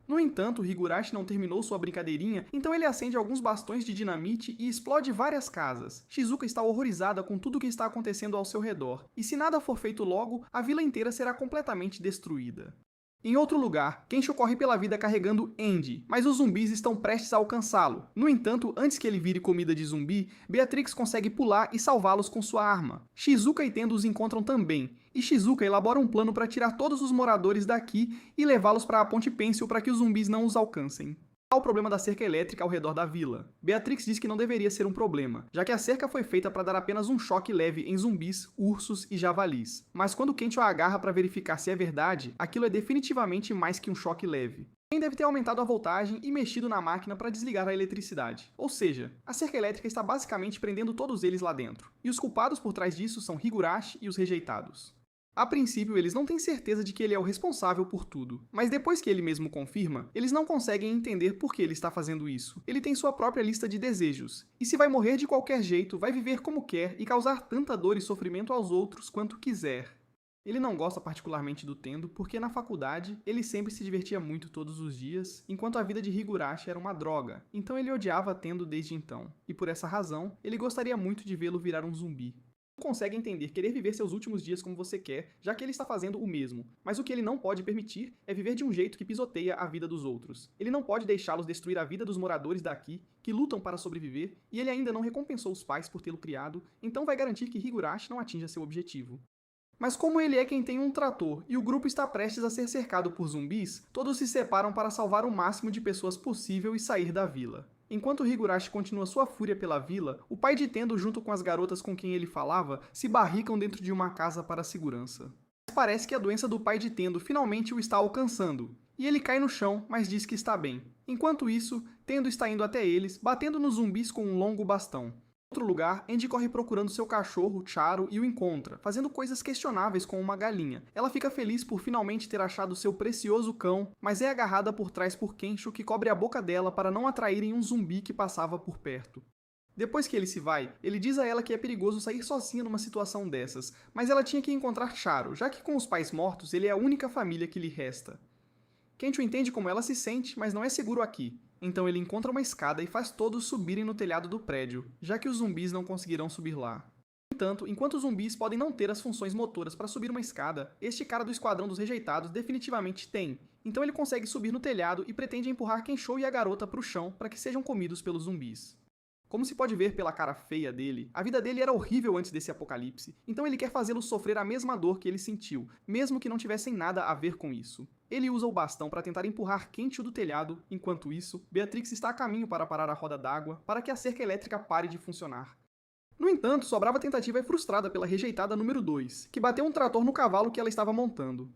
No entanto, Higurashi não terminou sua brincadeirinha, então ele acende alguns bastões de dinamite e explode várias casas. Shizuka está horrorizada com tudo o que está acontecendo ao seu redor, e se nada for feito logo, a vila inteira será completamente destruída. Em outro lugar, Kencho corre pela vida carregando Andy, mas os zumbis estão prestes a alcançá-lo. No entanto, antes que ele vire comida de zumbi, Beatrix consegue pular e salvá-los com sua arma. Shizuka e Tendo os encontram também, e Shizuka elabora um plano para tirar todos os moradores daqui e levá-los para a Ponte Pêncil para que os zumbis não os alcancem. Há o problema da cerca elétrica ao redor da vila. Beatrix diz que não deveria ser um problema, já que a cerca foi feita para dar apenas um choque leve em zumbis, ursos e javalis. Mas quando Kencho a agarra para verificar se é verdade, aquilo é definitivamente mais que um choque leve. Alguém deve ter aumentado a voltagem e mexido na máquina para desligar a eletricidade. Ou seja, a cerca elétrica está basicamente prendendo todos eles lá dentro. E os culpados por trás disso são Higurashi e os rejeitados. A princípio, eles não têm certeza de que ele é o responsável por tudo, mas depois que ele mesmo confirma, eles não conseguem entender por que ele está fazendo isso. Ele tem sua própria lista de desejos, e se vai morrer de qualquer jeito, vai viver como quer e causar tanta dor e sofrimento aos outros quanto quiser. Ele não gosta particularmente do Tendo, porque na faculdade ele sempre se divertia muito todos os dias, enquanto a vida de Higurashi era uma droga, então ele odiava Tendo desde então, e por essa razão, ele gostaria muito de vê-lo virar um zumbi. Consegue entender querer viver seus últimos dias como você quer, já que ele está fazendo o mesmo. Mas o que ele não pode permitir é viver de um jeito que pisoteia a vida dos outros. Ele não pode deixá-los destruir a vida dos moradores daqui, que lutam para sobreviver, e ele ainda não recompensou os pais por tê-lo criado, então vai garantir que Higurashi não atinja seu objetivo. Mas como ele é quem tem um trator e o grupo está prestes a ser cercado por zumbis, todos se separam para salvar o máximo de pessoas possível e sair da vila. Enquanto Higurashi continua sua fúria pela vila, o pai de Tendo junto com as garotas com quem ele falava se barricam dentro de uma casa para a segurança. Mas parece que a doença do pai de Tendo finalmente o está alcançando, e ele cai no chão, mas diz que está bem. Enquanto isso, Tendo está indo até eles, batendo nos zumbis com um longo bastão. Em outro lugar, Andy corre procurando seu cachorro, Charo, e o encontra, fazendo coisas questionáveis com uma galinha. Ela fica feliz por finalmente ter achado seu precioso cão, mas é agarrada por trás por Kensho, que cobre a boca dela para não atraírem um zumbi que passava por perto. Depois que ele se vai, ele diz a ela que é perigoso sair sozinha numa situação dessas, mas ela tinha que encontrar Charo, já que com os pais mortos ele é a única família que lhe resta. Kensho entende como ela se sente, mas não é seguro aqui. Então ele encontra uma escada e faz todos subirem no telhado do prédio, já que os zumbis não conseguirão subir lá. No entanto, enquanto os zumbis podem não ter as funções motoras para subir uma escada, este cara do Esquadrão dos Rejeitados definitivamente tem. Então ele consegue subir no telhado e pretende empurrar Kensho e a garota para o chão para que sejam comidos pelos zumbis. Como se pode ver pela cara feia dele, a vida dele era horrível antes desse apocalipse, então ele quer fazê-los sofrer a mesma dor que ele sentiu, mesmo que não tivessem nada a ver com isso. Ele usa o bastão para tentar empurrar Kensho do telhado, enquanto isso, Beatrix está a caminho para parar a roda d'água para que a cerca elétrica pare de funcionar. No entanto, sua brava tentativa é frustrada pela rejeitada número 2, que bateu um trator no cavalo que ela estava montando.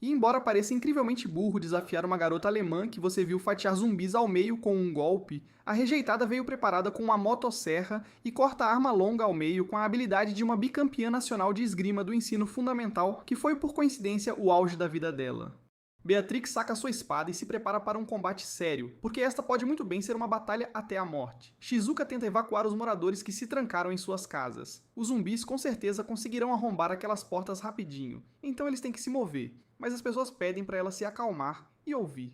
E embora pareça incrivelmente burro desafiar uma garota alemã que você viu fatiar zumbis ao meio com um golpe, a rejeitada veio preparada com uma motosserra e corta a arma longa ao meio com a habilidade de uma bicampeã nacional de esgrima do ensino fundamental, que foi por coincidência o auge da vida dela. Beatrix saca sua espada e se prepara para um combate sério, porque esta pode muito bem ser uma batalha até a morte. Shizuka tenta evacuar os moradores que se trancaram em suas casas. Os zumbis com certeza conseguirão arrombar aquelas portas rapidinho, então eles têm que se mover, mas as pessoas pedem para ela se acalmar e ouvir.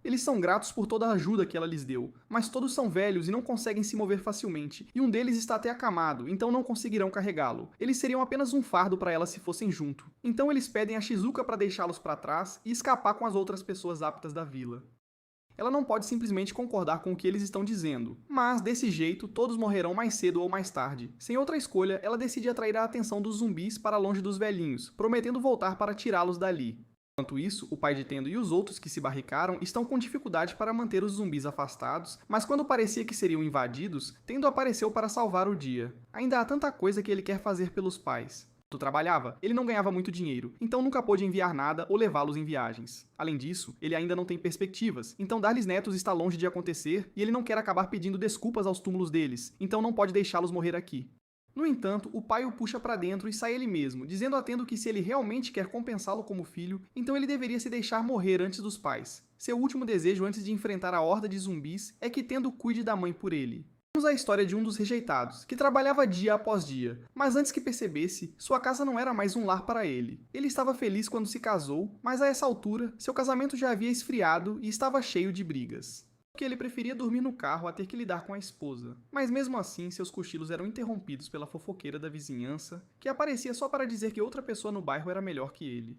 Eles são gratos por toda a ajuda que ela lhes deu, mas todos são velhos e não conseguem se mover facilmente, e um deles está até acamado, então não conseguirão carregá-lo. Eles seriam apenas um fardo para ela se fossem junto. Então eles pedem a Shizuka para deixá-los para trás e escapar com as outras pessoas aptas da vila. Ela não pode simplesmente concordar com o que eles estão dizendo, mas desse jeito todos morrerão mais cedo ou mais tarde. Sem outra escolha, ela decide atrair a atenção dos zumbis para longe dos velhinhos, prometendo voltar para tirá-los dali. Enquanto isso, o pai de Tendo e os outros que se barricaram estão com dificuldade para manter os zumbis afastados, mas quando parecia que seriam invadidos, Tendo apareceu para salvar o dia. Ainda há tanta coisa que ele quer fazer pelos pais. Quando trabalhava, ele não ganhava muito dinheiro, então nunca pôde enviar nada ou levá-los em viagens. Além disso, ele ainda não tem perspectivas, então dar-lhes netos está longe de acontecer e ele não quer acabar pedindo desculpas aos túmulos deles, então não pode deixá-los morrer aqui. No entanto, o pai o puxa para dentro e sai ele mesmo, dizendo a Tendo que se ele realmente quer compensá-lo como filho, então ele deveria se deixar morrer antes dos pais. Seu último desejo antes de enfrentar a horda de zumbis é que Tendo cuide da mãe por ele. Vamos à história de um dos rejeitados, que trabalhava dia após dia, mas antes que percebesse, sua casa não era mais um lar para ele. Ele estava feliz quando se casou, mas a essa altura, seu casamento já havia esfriado e estava cheio de brigas. Porque ele preferia dormir no carro a ter que lidar com a esposa. Mas mesmo assim, seus cochilos eram interrompidos pela fofoqueira da vizinhança, que aparecia só para dizer que outra pessoa no bairro era melhor que ele.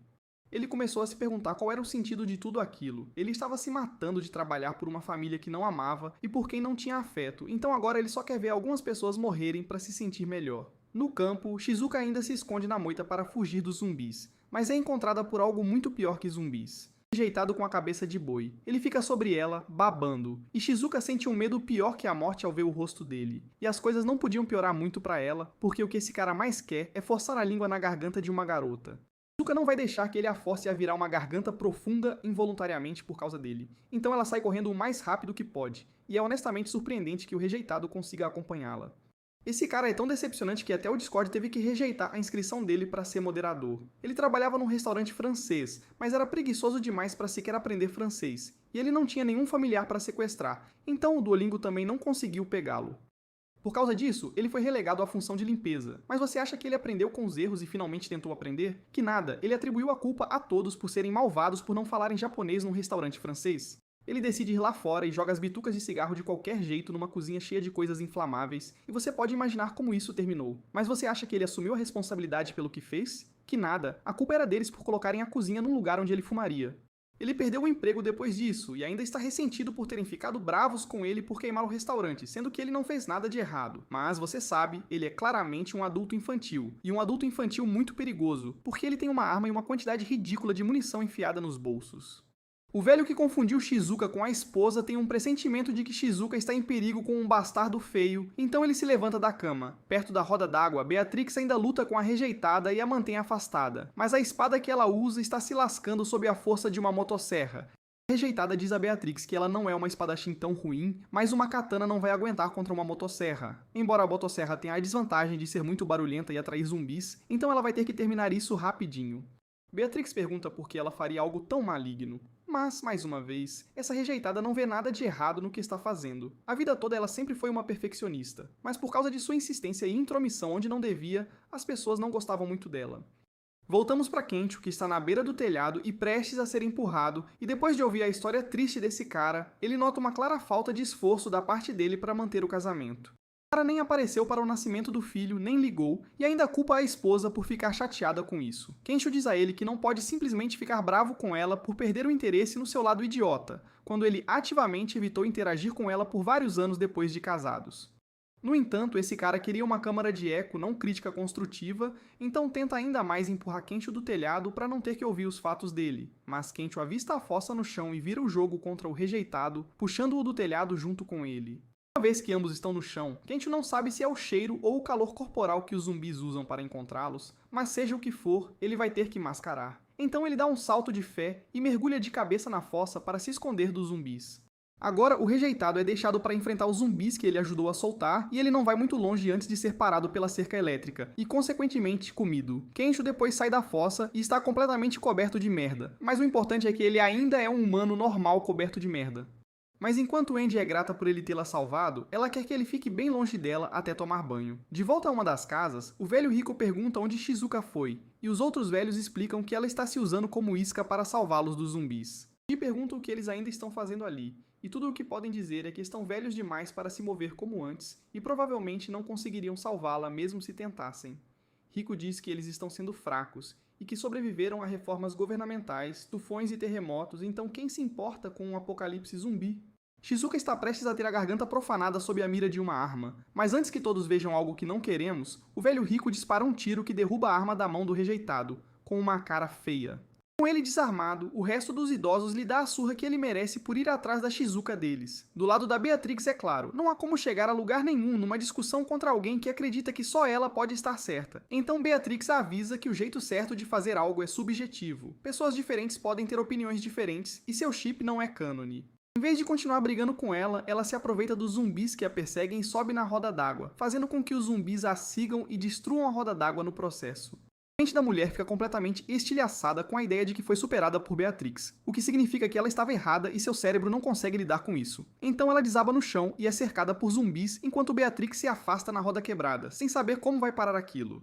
Ele começou a se perguntar qual era o sentido de tudo aquilo. Ele estava se matando de trabalhar por uma família que não amava e por quem não tinha afeto, então agora ele só quer ver algumas pessoas morrerem para se sentir melhor. No campo, Shizuka ainda se esconde na moita para fugir dos zumbis, mas é encontrada por algo muito pior que zumbis. Rejeitado com a cabeça de boi. Ele fica sobre ela, babando, e Shizuka sente um medo pior que a morte ao ver o rosto dele. E as coisas não podiam piorar muito pra ela, porque o que esse cara mais quer é forçar a língua na garganta de uma garota. Shizuka não vai deixar que ele a force a virar uma garganta profunda involuntariamente por causa dele. Então ela sai correndo o mais rápido que pode, e é honestamente surpreendente que o rejeitado consiga acompanhá-la. Esse cara é tão decepcionante que até o Discord teve que rejeitar a inscrição dele para ser moderador. Ele trabalhava num restaurante francês, mas era preguiçoso demais para sequer aprender francês, e ele não tinha nenhum familiar para sequestrar, então o Duolingo também não conseguiu pegá-lo. Por causa disso, ele foi relegado à função de limpeza. Mas você acha que ele aprendeu com os erros e finalmente tentou aprender? Que nada, ele atribuiu a culpa a todos por serem malvados por não falarem japonês num restaurante francês. Ele decide ir lá fora e joga as bitucas de cigarro de qualquer jeito numa cozinha cheia de coisas inflamáveis, e você pode imaginar como isso terminou. Mas você acha que ele assumiu a responsabilidade pelo que fez? Que nada, a culpa era deles por colocarem a cozinha num lugar onde ele fumaria. Ele perdeu o emprego depois disso e ainda está ressentido por terem ficado bravos com ele por queimar o restaurante, sendo que ele não fez nada de errado. Mas você sabe, ele é claramente um adulto infantil, e um adulto infantil muito perigoso, porque ele tem uma arma e uma quantidade ridícula de munição enfiada nos bolsos. O velho que confundiu Shizuka com a esposa tem um pressentimento de que Shizuka está em perigo com um bastardo feio, então ele se levanta da cama. Perto da roda d'água, Beatrix ainda luta com a rejeitada e a mantém afastada, mas a espada que ela usa está se lascando sob a força de uma motosserra. A rejeitada diz a Beatrix que ela não é uma espadachim tão ruim, mas uma katana não vai aguentar contra uma motosserra. Embora a motosserra tenha a desvantagem de ser muito barulhenta e atrair zumbis, então ela vai ter que terminar isso rapidinho. Beatrix pergunta por que ela faria algo tão maligno. Mas, mais uma vez, essa rejeitada não vê nada de errado no que está fazendo. A vida toda ela sempre foi uma perfeccionista, mas por causa de sua insistência e intromissão onde não devia, as pessoas não gostavam muito dela. Voltamos para Kensho, que está na beira do telhado e prestes a ser empurrado, e depois de ouvir a história triste desse cara, ele nota uma clara falta de esforço da parte dele para manter o casamento. O cara nem apareceu para o nascimento do filho, nem ligou, e ainda culpa a esposa por ficar chateada com isso. Kensho diz a ele que não pode simplesmente ficar bravo com ela por perder o interesse no seu lado idiota, quando ele ativamente evitou interagir com ela por vários anos depois de casados. No entanto, esse cara queria uma câmara de eco, não crítica construtiva, então tenta ainda mais empurrar Kensho do telhado para não ter que ouvir os fatos dele. Mas Kensho avista a fossa no chão e vira o jogo contra o rejeitado, puxando-o do telhado junto com ele. Uma vez que ambos estão no chão, Kensho não sabe se é o cheiro ou o calor corporal que os zumbis usam para encontrá-los, mas seja o que for, ele vai ter que mascarar. Então ele dá um salto de fé e mergulha de cabeça na fossa para se esconder dos zumbis. Agora, o rejeitado é deixado para enfrentar os zumbis que ele ajudou a soltar, e ele não vai muito longe antes de ser parado pela cerca elétrica, e consequentemente comido. Kensho depois sai da fossa e está completamente coberto de merda, mas o importante é que ele ainda é um humano normal coberto de merda. Mas enquanto Andy é grata por ele tê-la salvado, ela quer que ele fique bem longe dela até tomar banho. De volta a uma das casas, o velho rico pergunta onde Shizuka foi, e os outros velhos explicam que ela está se usando como isca para salvá-los dos zumbis. E perguntam o que eles ainda estão fazendo ali, e tudo o que podem dizer é que estão velhos demais para se mover como antes, e provavelmente não conseguiriam salvá-la mesmo se tentassem. Rico diz que eles estão sendo fracos, e que sobreviveram a reformas governamentais, tufões e terremotos, então quem se importa com um apocalipse zumbi? Shizuka está prestes a ter a garganta profanada sob a mira de uma arma, mas antes que todos vejam algo que não queremos, o velho rico dispara um tiro que derruba a arma da mão do rejeitado, com uma cara feia. Com ele desarmado, o resto dos idosos lhe dá a surra que ele merece por ir atrás da Shizuka deles. Do lado da Beatrix, é claro, não há como chegar a lugar nenhum numa discussão contra alguém que acredita que só ela pode estar certa. Então Beatrix avisa que o jeito certo de fazer algo é subjetivo. Pessoas diferentes podem ter opiniões diferentes e seu chip não é cânone. Em vez de continuar brigando com ela, ela se aproveita dos zumbis que a perseguem e sobe na roda d'água, fazendo com que os zumbis a sigam e destruam a roda d'água no processo. A mente da mulher fica completamente estilhaçada com a ideia de que foi superada por Beatrix, o que significa que ela estava errada e seu cérebro não consegue lidar com isso. Então ela desaba no chão e é cercada por zumbis enquanto Beatrix se afasta na roda quebrada, sem saber como vai parar aquilo.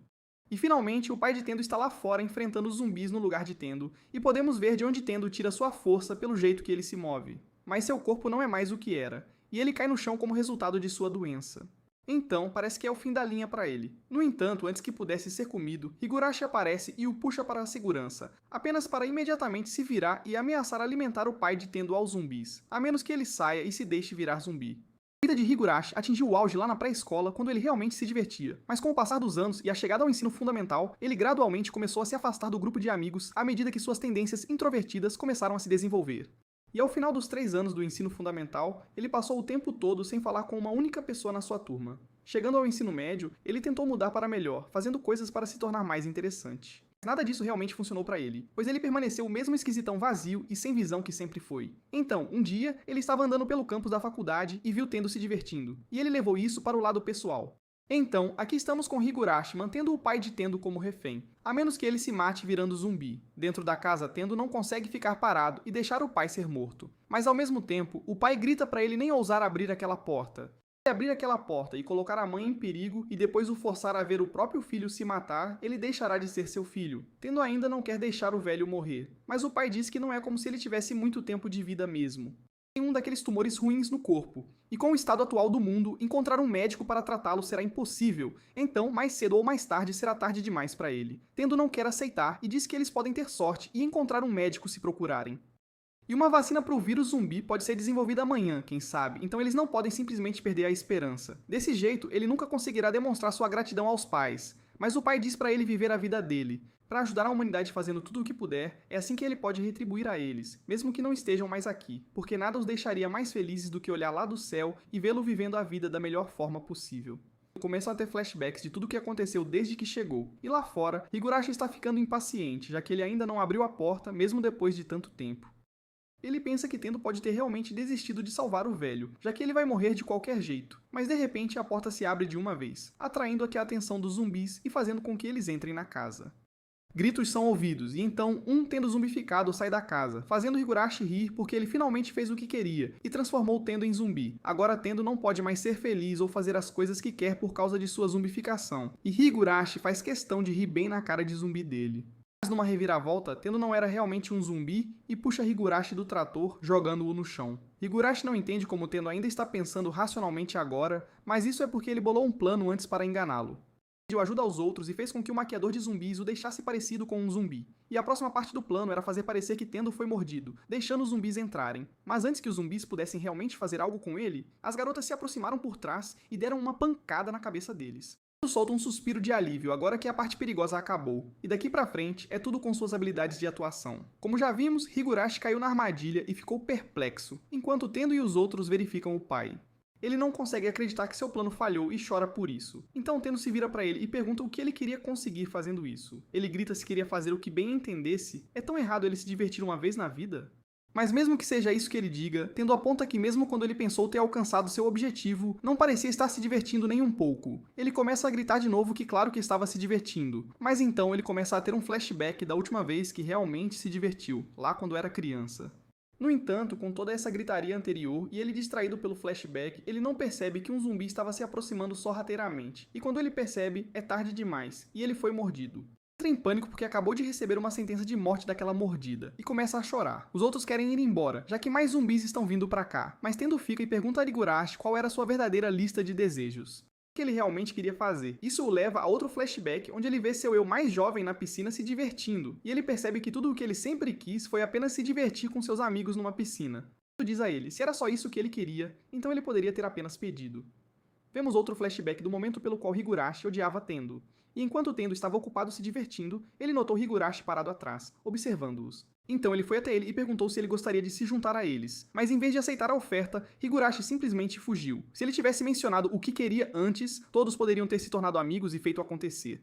E finalmente, o pai de Tendo está lá fora enfrentando os zumbis no lugar de Tendo, e podemos ver de onde Tendo tira sua força pelo jeito que ele se move. Mas seu corpo não é mais o que era, e ele cai no chão como resultado de sua doença. Então, parece que é o fim da linha para ele. No entanto, antes que pudesse ser comido, Higurashi aparece e o puxa para a segurança, apenas para imediatamente se virar e ameaçar alimentar o pai de Tendo aos zumbis, a menos que ele saia e se deixe virar zumbi. A vida de Higurashi atingiu o auge lá na pré-escola quando ele realmente se divertia, mas com o passar dos anos e a chegada ao ensino fundamental, ele gradualmente começou a se afastar do grupo de amigos à medida que suas tendências introvertidas começaram a se desenvolver. E ao final dos 3 anos do ensino fundamental, ele passou o tempo todo sem falar com uma única pessoa na sua turma. Chegando ao ensino médio, ele tentou mudar para melhor, fazendo coisas para se tornar mais interessante. Mas nada disso realmente funcionou para ele, pois ele permaneceu o mesmo esquisitão vazio e sem visão que sempre foi. Então, um dia, ele estava andando pelo campus da faculdade e viu Tendo se divertindo, e ele levou isso para o lado pessoal. Então, aqui estamos com Higurashi mantendo o pai de Tendo como refém, a menos que ele se mate virando zumbi. Dentro da casa, Tendo não consegue ficar parado e deixar o pai ser morto. Mas ao mesmo tempo, o pai grita para ele nem ousar abrir aquela porta. Se abrir aquela porta e colocar a mãe em perigo e depois o forçar a ver o próprio filho se matar, ele deixará de ser seu filho. Tendo ainda não quer deixar o velho morrer. Mas o pai diz que não é como se ele tivesse muito tempo de vida mesmo. Um daqueles tumores ruins no corpo, e com o estado atual do mundo, encontrar um médico para tratá-lo será impossível, então mais cedo ou mais tarde será tarde demais para ele. Tendo não quer aceitar e diz que eles podem ter sorte e encontrar um médico se procurarem. E uma vacina para o vírus zumbi pode ser desenvolvida amanhã, quem sabe, então eles não podem simplesmente perder a esperança. Desse jeito, ele nunca conseguirá demonstrar sua gratidão aos pais, mas o pai diz para ele viver a vida dele. Para ajudar a humanidade fazendo tudo o que puder, é assim que ele pode retribuir a eles, mesmo que não estejam mais aqui, porque nada os deixaria mais felizes do que olhar lá do céu e vê-lo vivendo a vida da melhor forma possível. Começam a ter flashbacks de tudo o que aconteceu desde que chegou, e lá fora, Higurashi está ficando impaciente, já que ele ainda não abriu a porta, mesmo depois de tanto tempo. Ele pensa que Tendo pode ter realmente desistido de salvar o velho, já que ele vai morrer de qualquer jeito, mas de repente a porta se abre de uma vez, atraindo aqui a atenção dos zumbis e fazendo com que eles entrem na casa. Gritos são ouvidos, e então um Tendo zumbificado sai da casa, fazendo Higurashi rir porque ele finalmente fez o que queria e transformou Tendo em zumbi. Agora Tendo não pode mais ser feliz ou fazer as coisas que quer por causa de sua zumbificação, e Higurashi faz questão de rir bem na cara de zumbi dele. Mas numa reviravolta, Tendo não era realmente um zumbi e puxa Higurashi do trator, jogando-o no chão. Higurashi não entende como Tendo ainda está pensando racionalmente agora, mas isso é porque ele bolou um plano antes para enganá-lo. Pediu ajuda aos outros e fez com que o maquiador de zumbis o deixasse parecido com um zumbi. E a próxima parte do plano era fazer parecer que Tendo foi mordido, deixando os zumbis entrarem. Mas antes que os zumbis pudessem realmente fazer algo com ele, as garotas se aproximaram por trás e deram uma pancada na cabeça deles. Tendo solta um suspiro de alívio agora que a parte perigosa acabou, e daqui pra frente é tudo com suas habilidades de atuação. Como já vimos, Higurashi caiu na armadilha e ficou perplexo, enquanto Tendo e os outros verificam o pai. Ele não consegue acreditar que seu plano falhou e chora por isso. Então Tendo se vira pra ele e pergunta o que ele queria conseguir fazendo isso. Ele grita se queria fazer o que bem entendesse. É tão errado ele se divertir uma vez na vida? Mas mesmo que seja isso que ele diga, Tendo aponta que mesmo quando ele pensou ter alcançado seu objetivo, não parecia estar se divertindo nem um pouco. Ele começa a gritar de novo que claro que estava se divertindo, mas então ele começa a ter um flashback da última vez que realmente se divertiu, lá quando era criança. No entanto, com toda essa gritaria anterior e ele distraído pelo flashback, ele não percebe que um zumbi estava se aproximando sorrateiramente, e quando ele percebe, é tarde demais, e ele foi mordido. Entra em pânico porque acabou de receber uma sentença de morte daquela mordida, e começa a chorar. Os outros querem ir embora, já que mais zumbis estão vindo pra cá, mas Tendo fica e pergunta a Higurashi qual era a sua verdadeira lista de desejos. O que ele realmente queria fazer. Isso o leva a outro flashback, onde ele vê seu eu mais jovem na piscina se divertindo, e ele percebe que tudo o que ele sempre quis foi apenas se divertir com seus amigos numa piscina. Tendo diz a ele, se era só isso que ele queria, então ele poderia ter apenas pedido. Vemos outro flashback do momento pelo qual Higurashi odiava Tendo. E enquanto Tendo estava ocupado se divertindo, ele notou Higurashi parado atrás, observando-os. Então ele foi até ele e perguntou se ele gostaria de se juntar a eles, mas em vez de aceitar a oferta, Higurashi simplesmente fugiu. Se ele tivesse mencionado o que queria antes, todos poderiam ter se tornado amigos e feito acontecer.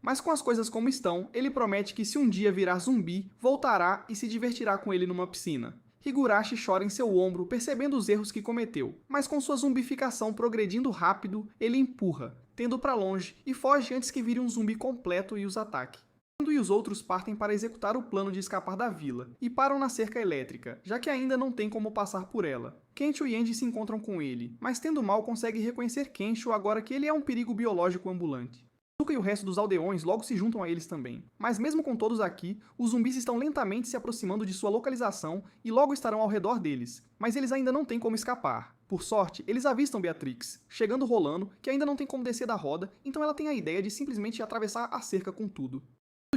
Mas com as coisas como estão, ele promete que se um dia virar zumbi, voltará e se divertirá com ele numa piscina. Higurashi chora em seu ombro, percebendo os erros que cometeu, mas com sua zumbificação progredindo rápido, ele empurra, Tendo pra longe, e foge antes que vire um zumbi completo e os ataque. Tendo e os outros partem para executar o plano de escapar da vila, e param na cerca elétrica, já que ainda não tem como passar por ela. Kensho e Andy se encontram com ele, mas Tendo mal consegue reconhecer Kensho agora que ele é um perigo biológico ambulante. Suka e o resto dos aldeões logo se juntam a eles também. Mas mesmo com todos aqui, os zumbis estão lentamente se aproximando de sua localização e logo estarão ao redor deles. Mas eles ainda não têm como escapar. Por sorte, eles avistam Beatrix, chegando rolando, que ainda não tem como descer da roda, então ela tem a ideia de simplesmente atravessar a cerca com tudo.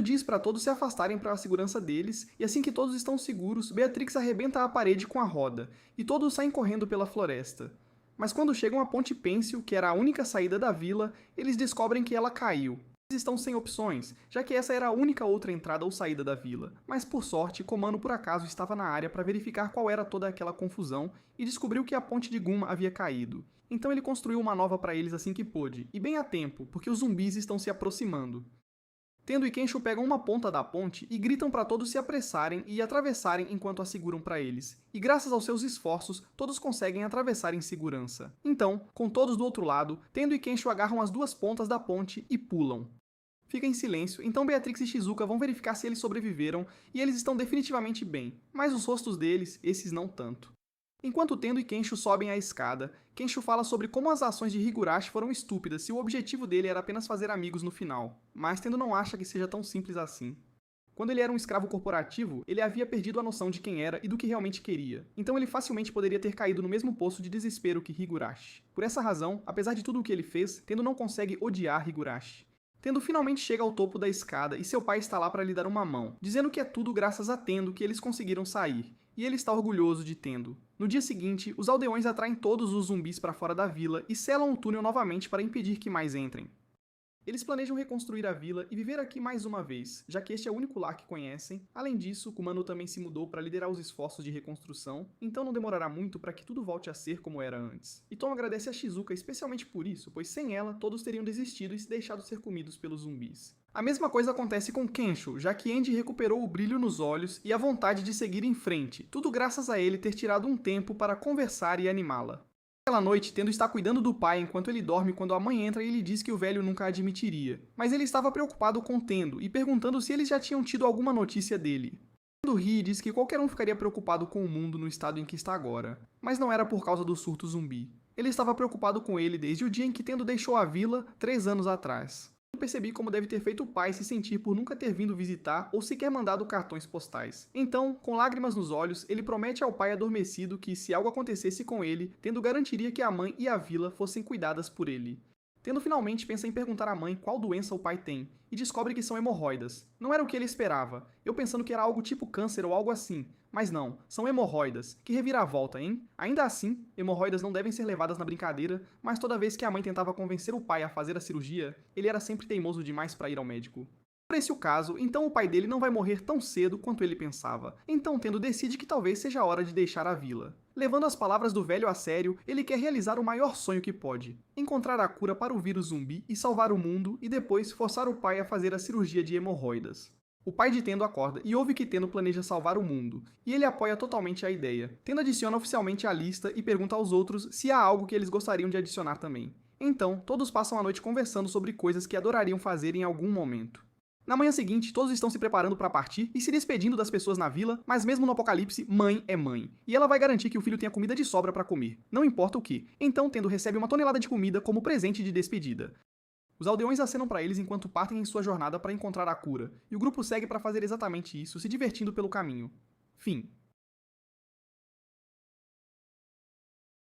Diz para todos se afastarem para a segurança deles, e assim que todos estão seguros, Beatrix arrebenta a parede com a roda, e todos saem correndo pela floresta. Mas quando chegam à Ponte Pêncil, que era a única saída da vila, eles descobrem que ela caiu. Eles estão sem opções, já que essa era a única outra entrada ou saída da vila. Mas por sorte, Komano por acaso estava na área para verificar qual era toda aquela confusão e descobriu que a ponte de Gunma havia caído. Então ele construiu uma nova para eles assim que pôde, e bem a tempo, porque os zumbis estão se aproximando. Tendo e Kensho pegam uma ponta da ponte e gritam para todos se apressarem e atravessarem enquanto a seguram para eles. E graças aos seus esforços, todos conseguem atravessar em segurança. Então, com todos do outro lado, Tendo e Kensho agarram as duas pontas da ponte e pulam. Fica em silêncio, então Beatrix e Shizuka vão verificar se eles sobreviveram e eles estão definitivamente bem, mas os rostos deles, esses não tanto. Enquanto Tendo e Kensho sobem a escada, Kensho fala sobre como as ações de Higurashi foram estúpidas se o objetivo dele era apenas fazer amigos no final, mas Tendo não acha que seja tão simples assim. Quando ele era um escravo corporativo, ele havia perdido a noção de quem era e do que realmente queria, então ele facilmente poderia ter caído no mesmo poço de desespero que Higurashi. Por essa razão, apesar de tudo o que ele fez, Tendo não consegue odiar Higurashi. Tendo finalmente chega ao topo da escada e seu pai está lá para lhe dar uma mão, dizendo que é tudo graças a Tendo que eles conseguiram sair, e ele está orgulhoso de Tendo. No dia seguinte, os aldeões atraem todos os zumbis para fora da vila e selam o túnel novamente para impedir que mais entrem. Eles planejam reconstruir a vila e viver aqui mais uma vez, já que este é o único lar que conhecem. Além disso, Kumano também se mudou para liderar os esforços de reconstrução, então não demorará muito para que tudo volte a ser como era antes. E Tom agradece a Shizuka especialmente por isso, pois sem ela, todos teriam desistido e se deixado ser comidos pelos zumbis. A mesma coisa acontece com Kensho, já que Andy recuperou o brilho nos olhos e a vontade de seguir em frente, tudo graças a ele ter tirado um tempo para conversar e animá-la. Aquela noite, Tendo está cuidando do pai enquanto ele dorme quando a mãe entra e lhe diz que o velho nunca admitiria. Mas ele estava preocupado com Tendo e perguntando se eles já tinham tido alguma notícia dele. Tendo ri e diz que qualquer um ficaria preocupado com o mundo no estado em que está agora. Mas não era por causa do surto zumbi. Ele estava preocupado com ele desde o dia em que Tendo deixou a vila 3 anos atrás. Eu percebi como deve ter feito o pai se sentir por nunca ter vindo visitar ou sequer mandado cartões postais. Então, com lágrimas nos olhos, ele promete ao pai adormecido que, se algo acontecesse com ele, Tendo garantiria que a mãe e a vila fossem cuidadas por ele. Tendo finalmente pensa em perguntar à mãe qual doença o pai tem, e descobre que são hemorroidas. Não era o que ele esperava, eu pensando que era algo tipo câncer ou algo assim, mas não, são hemorroidas. Que reviravolta, hein? Ainda assim, hemorroidas não devem ser levadas na brincadeira, mas toda vez que a mãe tentava convencer o pai a fazer a cirurgia, ele era sempre teimoso demais para ir ao médico. Por esse o caso, então o pai dele não vai morrer tão cedo quanto ele pensava. Então Tendo decide que talvez seja a hora de deixar a vila. Levando as palavras do velho a sério, ele quer realizar o maior sonho que pode: encontrar a cura para o vírus zumbi e salvar o mundo, e depois forçar o pai a fazer a cirurgia de hemorroidas. O pai de Tendo acorda e ouve que Tendo planeja salvar o mundo, e ele apoia totalmente a ideia. Tendo adiciona oficialmente a lista e pergunta aos outros se há algo que eles gostariam de adicionar também. Então, todos passam a noite conversando sobre coisas que adorariam fazer em algum momento. Na manhã seguinte, todos estão se preparando para partir e se despedindo das pessoas na vila, mas mesmo no apocalipse, mãe é mãe. E ela vai garantir que o filho tenha comida de sobra para comer, não importa o que. Então Tendo recebe uma tonelada de comida como presente de despedida. Os aldeões acenam para eles enquanto partem em sua jornada para encontrar a cura, e o grupo segue para fazer exatamente isso, se divertindo pelo caminho. Fim.